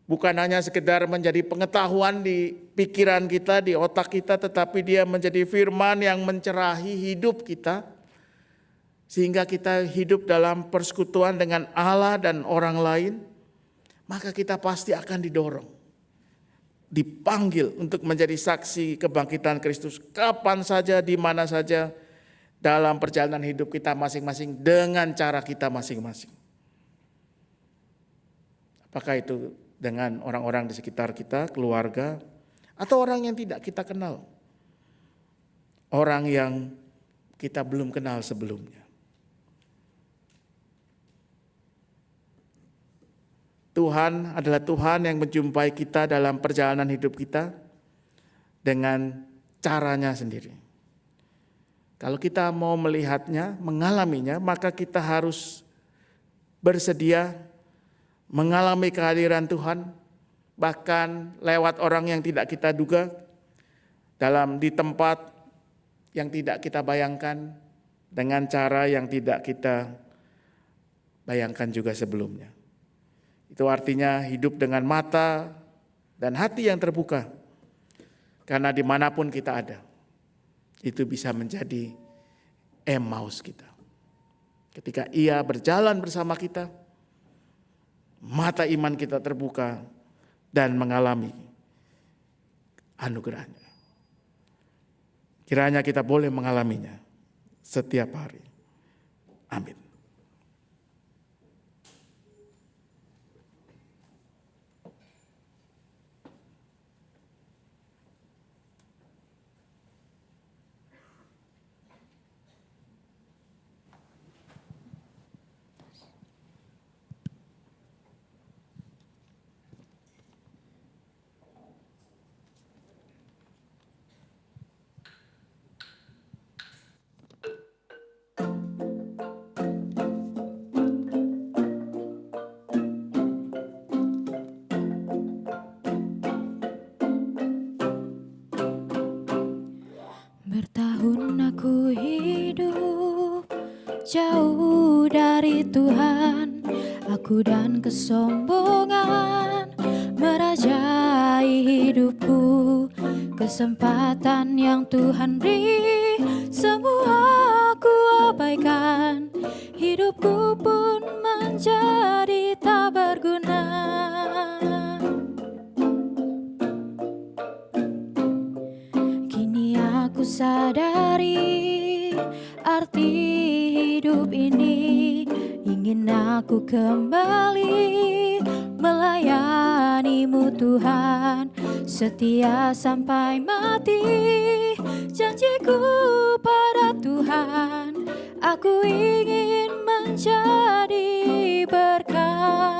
bukan hanya sekedar menjadi pengetahuan di pikiran kita, di otak kita, tetapi dia menjadi firman yang mencerahi hidup kita. Sehingga kita hidup dalam persekutuan dengan Allah dan orang lain, maka kita pasti akan didorong, dipanggil untuk menjadi saksi kebangkitan Kristus kapan saja, di mana saja, dalam perjalanan hidup kita masing-masing dengan cara kita masing-masing. Apakah itu dengan orang-orang di sekitar kita, keluarga, atau orang yang tidak kita kenal, orang yang kita belum kenal sebelumnya. Tuhan adalah Tuhan yang menjumpai kita dalam perjalanan hidup kita dengan caranya sendiri. Kalau kita mau melihatnya, mengalaminya, maka kita harus bersedia mengalami kehadiran Tuhan, bahkan lewat orang yang tidak kita duga, di tempat yang tidak kita bayangkan, dengan cara yang tidak kita bayangkan juga sebelumnya. Itu artinya hidup dengan mata dan hati yang terbuka, karena dimanapun kita ada, itu bisa menjadi Emmaus kita. Ketika Ia berjalan bersama kita, mata iman kita terbuka dan mengalami anugerahnya. Kiranya kita boleh mengalaminya setiap hari. Amin. Bertahun aku hidup jauh dari Tuhan, aku dan kesombongan merajai hidupku. Kesempatan yang Tuhan beri semua ku abaikan, hidupku pun menjadi tak berguna. Kini aku sadari arti hidup ini, ingin aku kembali melayani-Mu Tuhan, setia sampai mati. Janjiku pada Tuhan, aku ingin menjadi berkat.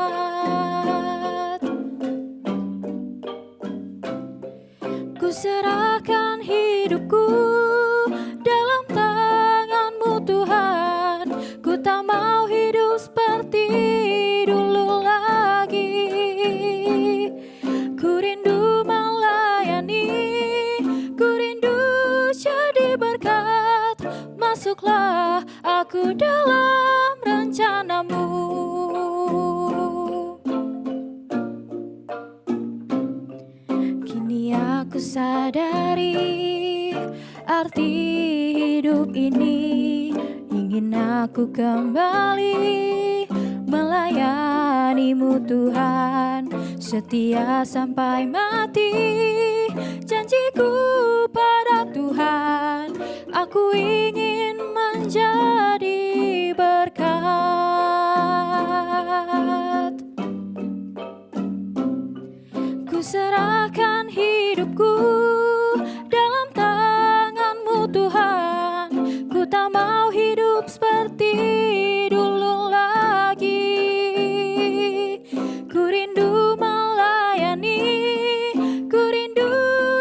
Ku serahkan hidupku dalam tangan-Mu Tuhan, ku tak mau hidup seperti dulu lagi. Ku rindu melayani, ku rindu jadi berkat. Masuklah aku dalam rencana-Mu. Kini aku sadari arti hidup ini, ingin aku kembali melayani-Mu Tuhan, setia sampai mati. Janjiku pada Tuhan, aku ingin menjadi berkat. Ku serahkan hidupku dalam tangan-Mu Tuhan, ku tak mau hidup seperti dulu lagi. Ku rindu melayani, ku rindu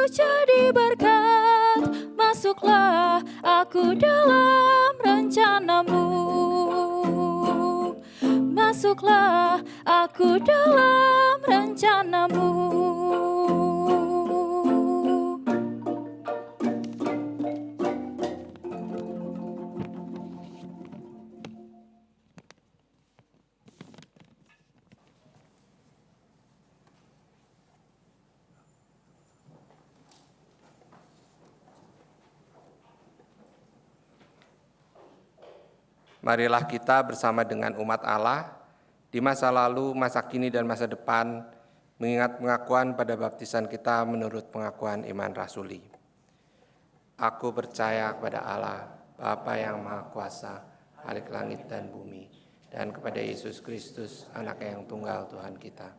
jadi berkat. Masuklah aku dalam rencana-Mu. Masuklah aku dalam rencana-Mu. Marilah kita bersama dengan umat Allah di masa lalu, masa kini, dan masa depan mengingat pengakuan pada baptisan kita menurut pengakuan iman rasuli. Aku percaya kepada Allah, Bapa yang Maha Kuasa, Khalik langit dan bumi, dan kepada Yesus Kristus, Anak yang tunggal Tuhan kita,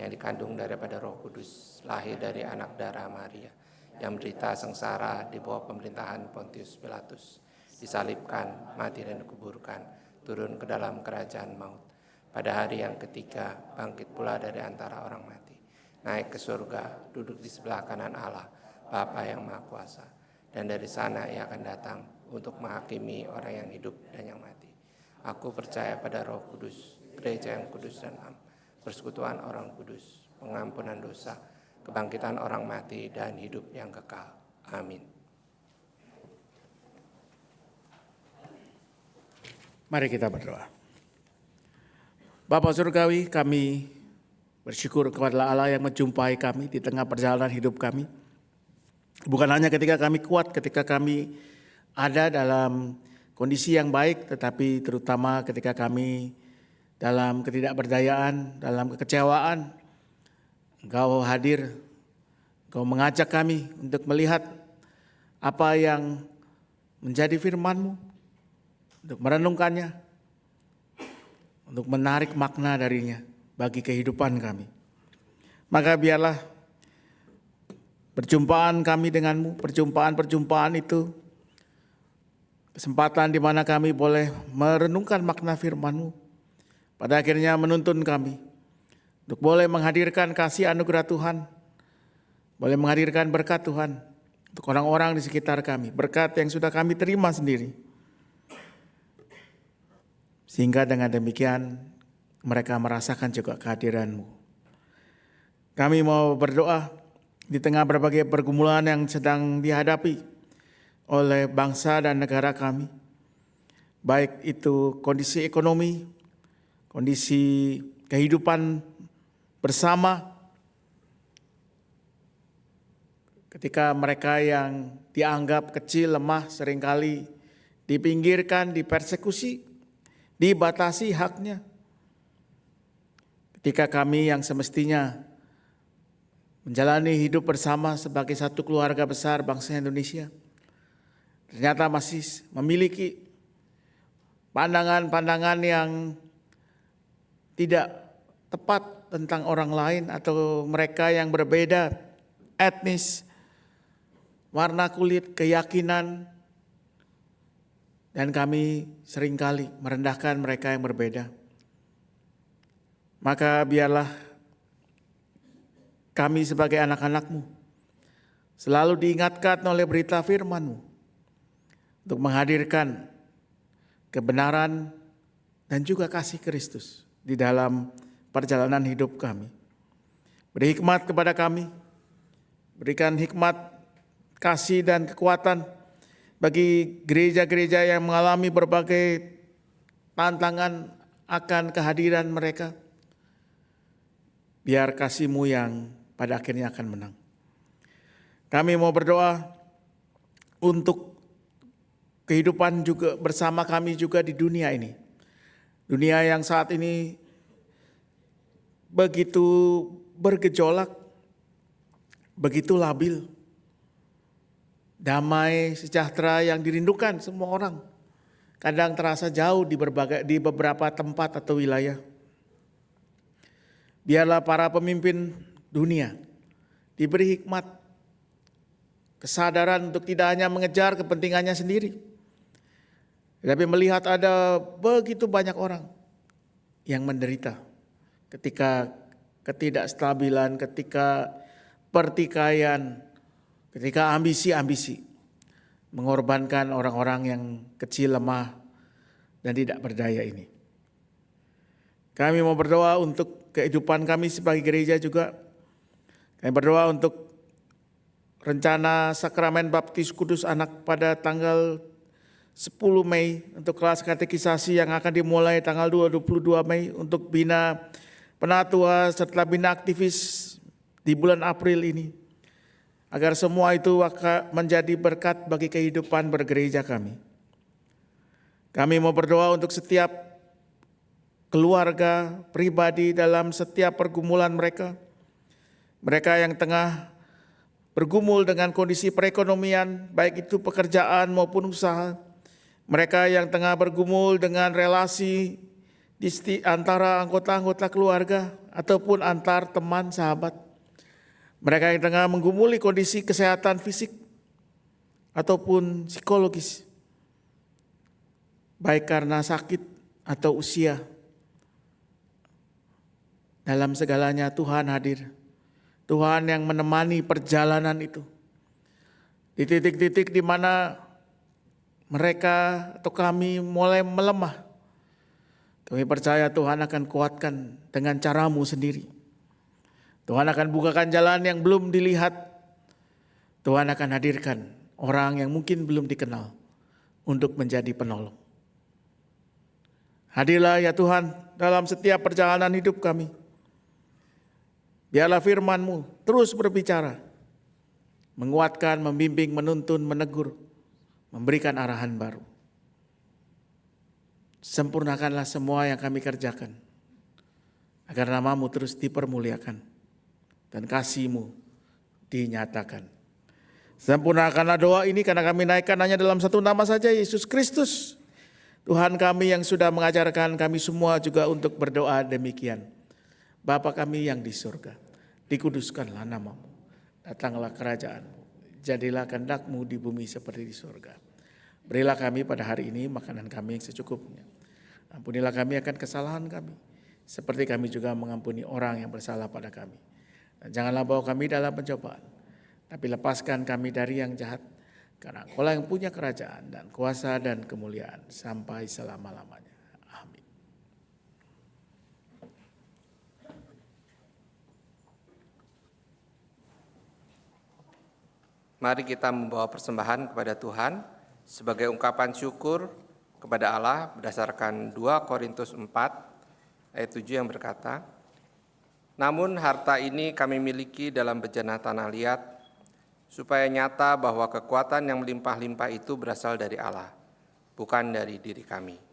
yang dikandung daripada Roh Kudus, lahir dari anak darah Maria, yang menderita sengsara di bawah pemerintahan Pontius Pilatus, disalibkan, mati dan dikuburkan, turun ke dalam kerajaan maut. Pada hari yang ketiga, bangkit pula dari antara orang mati, naik ke surga, duduk di sebelah kanan Allah, Bapa yang Maha Kuasa. Dan dari sana Ia akan datang untuk menghakimi orang yang hidup dan yang mati. Aku percaya pada Roh Kudus, gereja yang kudus dan am, persekutuan orang kudus, pengampunan dosa, kebangkitan orang mati, dan hidup yang kekal. Amin. Mari kita berdoa. Bapa Surgawi, kami bersyukur kepada Allah yang menjumpai kami di tengah perjalanan hidup kami. Bukan hanya ketika kami kuat, ketika kami ada dalam kondisi yang baik, tetapi terutama ketika kami dalam ketidakberdayaan, dalam kekecewaan. Engkau hadir, Engkau mengajak kami untuk melihat apa yang menjadi firman-Mu, untuk merenungkannya, untuk menarik makna darinya bagi kehidupan kami. Maka biarlah perjumpaan kami denganmu, perjumpaan itu kesempatan di mana kami boleh merenungkan makna firman-Mu, pada akhirnya menuntun kami untuk boleh menghadirkan kasih anugerah Tuhan, boleh menghadirkan berkat Tuhan untuk orang-orang di sekitar kami, berkat yang sudah kami terima sendiri. Sehingga dengan demikian mereka merasakan juga kehadiran-Mu. Kami mau berdoa di tengah berbagai pergumulan yang sedang dihadapi oleh bangsa dan negara kami. Baik itu kondisi ekonomi, kondisi kehidupan bersama, ketika mereka yang dianggap kecil, lemah seringkali dipinggirkan, dipersekusi, dibatasi haknya. Ketika kami yang semestinya menjalani hidup bersama sebagai satu keluarga besar bangsa Indonesia, ternyata masih memiliki pandangan-pandangan yang tidak tepat tentang orang lain atau mereka yang berbeda etnis, warna kulit, keyakinan, dan kami seringkali merendahkan mereka yang berbeda. Maka biarlah kami sebagai anak-anak-Mu selalu diingatkan oleh berita firman-Mu untuk menghadirkan kebenaran dan juga kasih Kristus di dalam perjalanan hidup kami. Beri hikmat kepada kami, berikan hikmat, kasih dan kekuatan bagi gereja-gereja yang mengalami berbagai tantangan akan kehadiran mereka. Biar kasih-Mu yang pada akhirnya akan menang. Kami mau berdoa untuk kehidupan juga bersama kami juga di dunia ini. Dunia yang saat ini begitu bergejolak, begitu labil. Damai, sejahtera yang dirindukan semua orang kadang terasa jauh di beberapa tempat atau wilayah. Biarlah para pemimpin dunia diberi hikmat, kesadaran untuk tidak hanya mengejar kepentingannya sendiri, tapi melihat ada begitu banyak orang yang menderita ketika ketidakstabilan, ketika pertikaian, ketika ambisi-ambisi mengorbankan orang-orang yang kecil, lemah, dan tidak berdaya ini. Kami mau berdoa untuk kehidupan kami sebagai gereja juga. Kami berdoa untuk rencana sakramen baptis kudus anak pada tanggal 10 Mei untuk kelas katekisasi yang akan dimulai tanggal 22 Mei untuk bina penatua serta bina aktivis di bulan April ini. Agar semua itu akan menjadi berkat bagi kehidupan bergereja kami. Kami mau berdoa untuk setiap keluarga, pribadi dalam setiap pergumulan mereka. Mereka yang tengah bergumul dengan kondisi perekonomian, baik itu pekerjaan maupun usaha. Mereka yang tengah bergumul dengan relasi antara anggota-anggota keluarga ataupun antar teman sahabat. Mereka yang tengah menggumuli kondisi kesehatan fisik ataupun psikologis, baik karena sakit atau usia. Dalam segalanya Tuhan hadir. Tuhan yang menemani perjalanan itu. Di titik-titik di mana mereka atau kami mulai melemah, kami percaya Tuhan akan kuatkan dengan cara-Mu sendiri. Tuhan akan bukakan jalan yang belum dilihat. Tuhan akan hadirkan orang yang mungkin belum dikenal untuk menjadi penolong. Hadirlah ya Tuhan dalam setiap perjalanan hidup kami. Biarlah firman-Mu terus berbicara, menguatkan, membimbing, menuntun, menegur, memberikan arahan baru. Sempurnakanlah semua yang kami kerjakan, agar nama-Mu terus dipermuliakan dan kasih-Mu dinyatakan. Sempurnakanlah doa ini karena kami naikkan hanya dalam satu nama saja, Yesus Kristus. Tuhan kami yang sudah mengajarkan kami semua juga untuk berdoa demikian. Bapa kami yang di surga, dikuduskanlah nama-Mu, datanglah kerajaan-Mu, jadilah kehendak-Mu di bumi seperti di surga. Berilah kami pada hari ini makanan kami yang secukupnya. Ampunilah kami akan kesalahan kami, seperti kami juga mengampuni orang yang bersalah pada kami. Dan janganlah bawa kami dalam pencobaan, tapi lepaskan kami dari yang jahat, karena Engkau yang punya kerajaan dan kuasa dan kemuliaan sampai selama-lamanya. Amin. Mari kita membawa persembahan kepada Tuhan sebagai ungkapan syukur kepada Allah berdasarkan 2 Korintus 4 ayat 7 yang berkata, "Namun harta ini kami miliki dalam bejana tanah liat, supaya nyata bahwa kekuatan yang melimpah-limpah itu berasal dari Allah, bukan dari diri kami.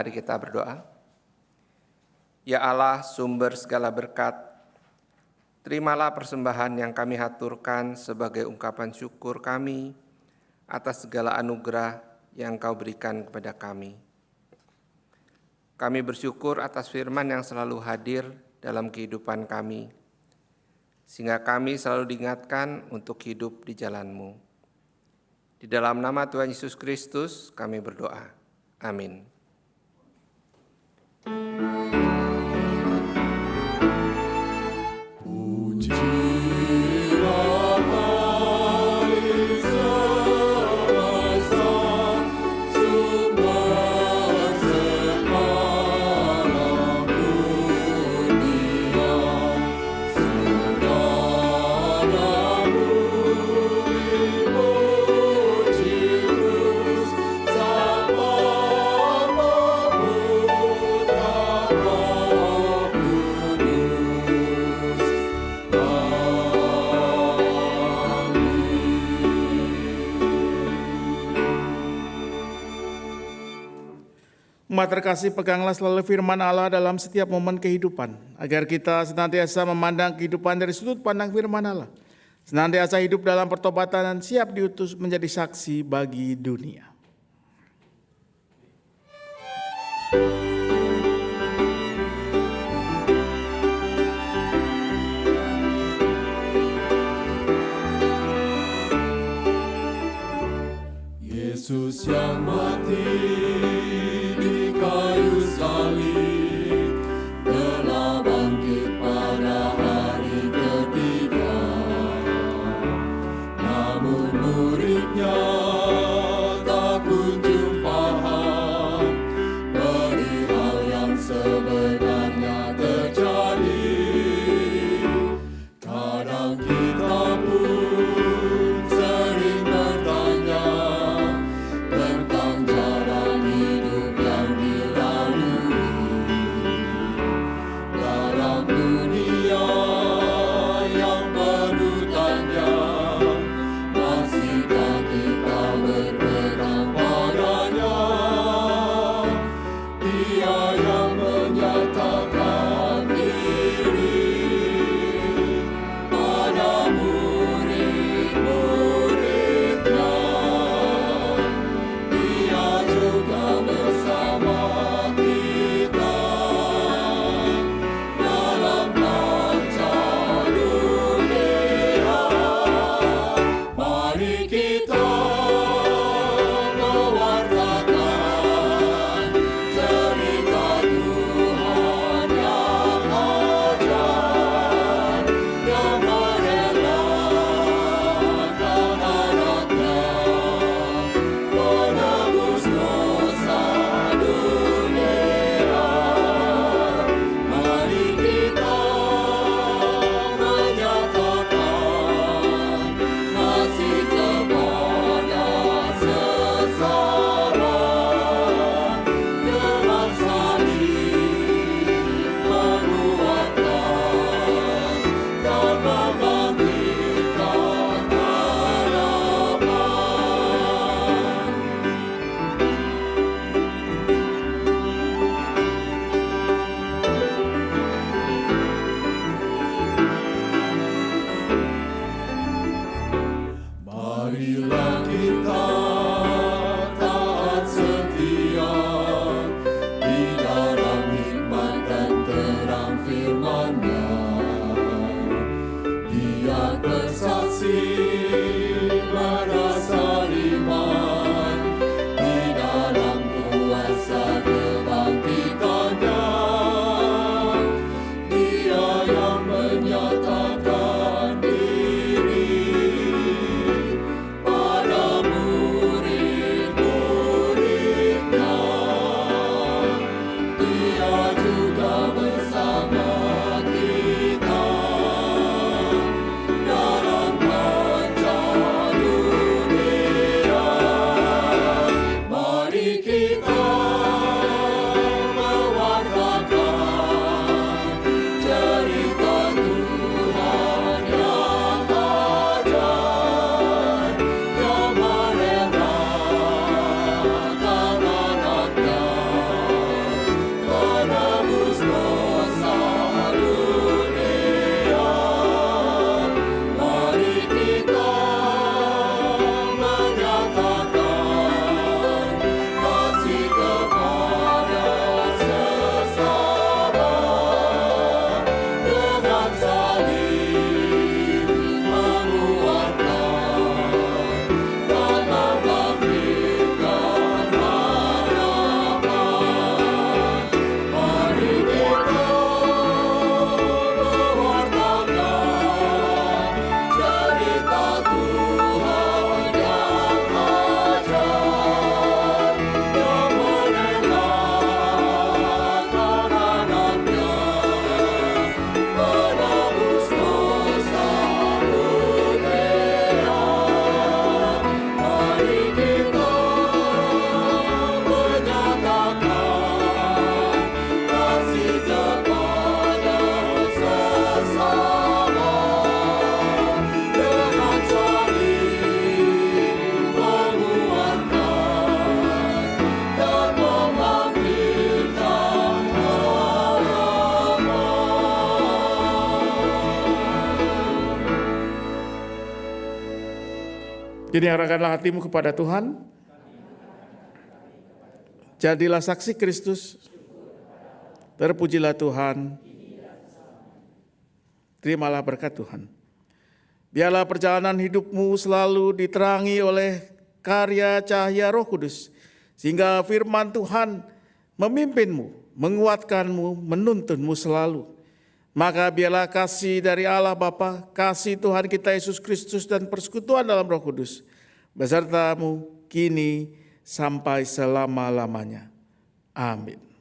Mari kita berdoa. Ya Allah, sumber segala berkat, terimalah persembahan yang kami haturkan sebagai ungkapan syukur kami atas segala anugerah yang Kau berikan kepada kami. Kami bersyukur atas firman yang selalu hadir dalam kehidupan kami, sehingga kami selalu diingatkan untuk hidup di jalan-Mu. Di dalam nama Tuhan Yesus Kristus kami berdoa. Amin. Jemaat terkasih, peganglah selalu firman Allah dalam setiap momen kehidupan, agar kita senantiasa memandang kehidupan dari sudut pandang firman Allah, senantiasa hidup dalam pertobatan dan siap diutus menjadi saksi bagi dunia. Yesus yang mati di kayu salib telah bangkit pada hari ketiga. Namun muridnya tak kunjung paham perihal yang sebenarnya terjadi. Kadang kita pun sering bertanya tentang jalan hidup yang dilalui. Dalam dunia yang penuh tanya, masihkah kita berpegang padanya? Dia yang menyatakan diri pada murid-muridnya. Dia juga bersama kita dalam kancah dunia. Mari kita mewartakan cerita Tuhan yang ajaib, yang merelakan anaknya menebus dosa dunia. Mari kita menyatakan kasih kepada sesama dengan saling menguatkan dan membangkitkan harapan. Marilah kita taat setia di dalam hikmat dan terang firman-Nya. Dia bersaksi berdasar iman di dalam kuasa kebangkitannya. Dia yang menyatakan diri pada murid-muridnya. Dia juga bersama kita dalam kancah Kini arahkanlah hatimu kepada Tuhan. Jadilah saksi Kristus. Terpujilah Tuhan. Terimalah berkat Tuhan. Biarlah perjalanan hidupmu selalu diterangi oleh karya cahaya Roh Kudus, sehingga firman Tuhan memimpinmu, menguatkanmu, menuntunmu selalu. Maka biarlah kasih dari Allah Bapa, kasih Tuhan kita Yesus Kristus dan persekutuan dalam Roh Kudus besertamu kini sampai selama-lamanya. Amin.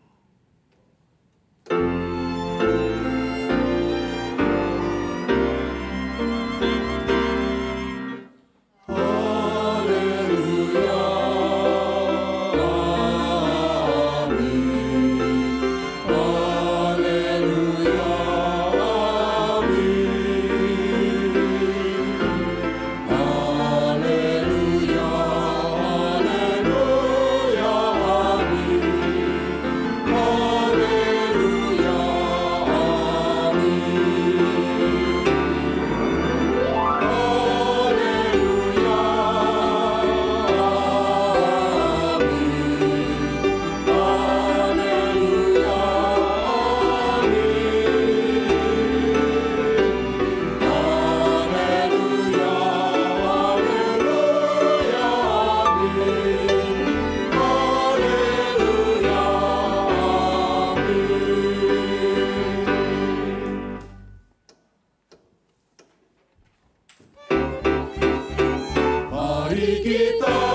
Mari kita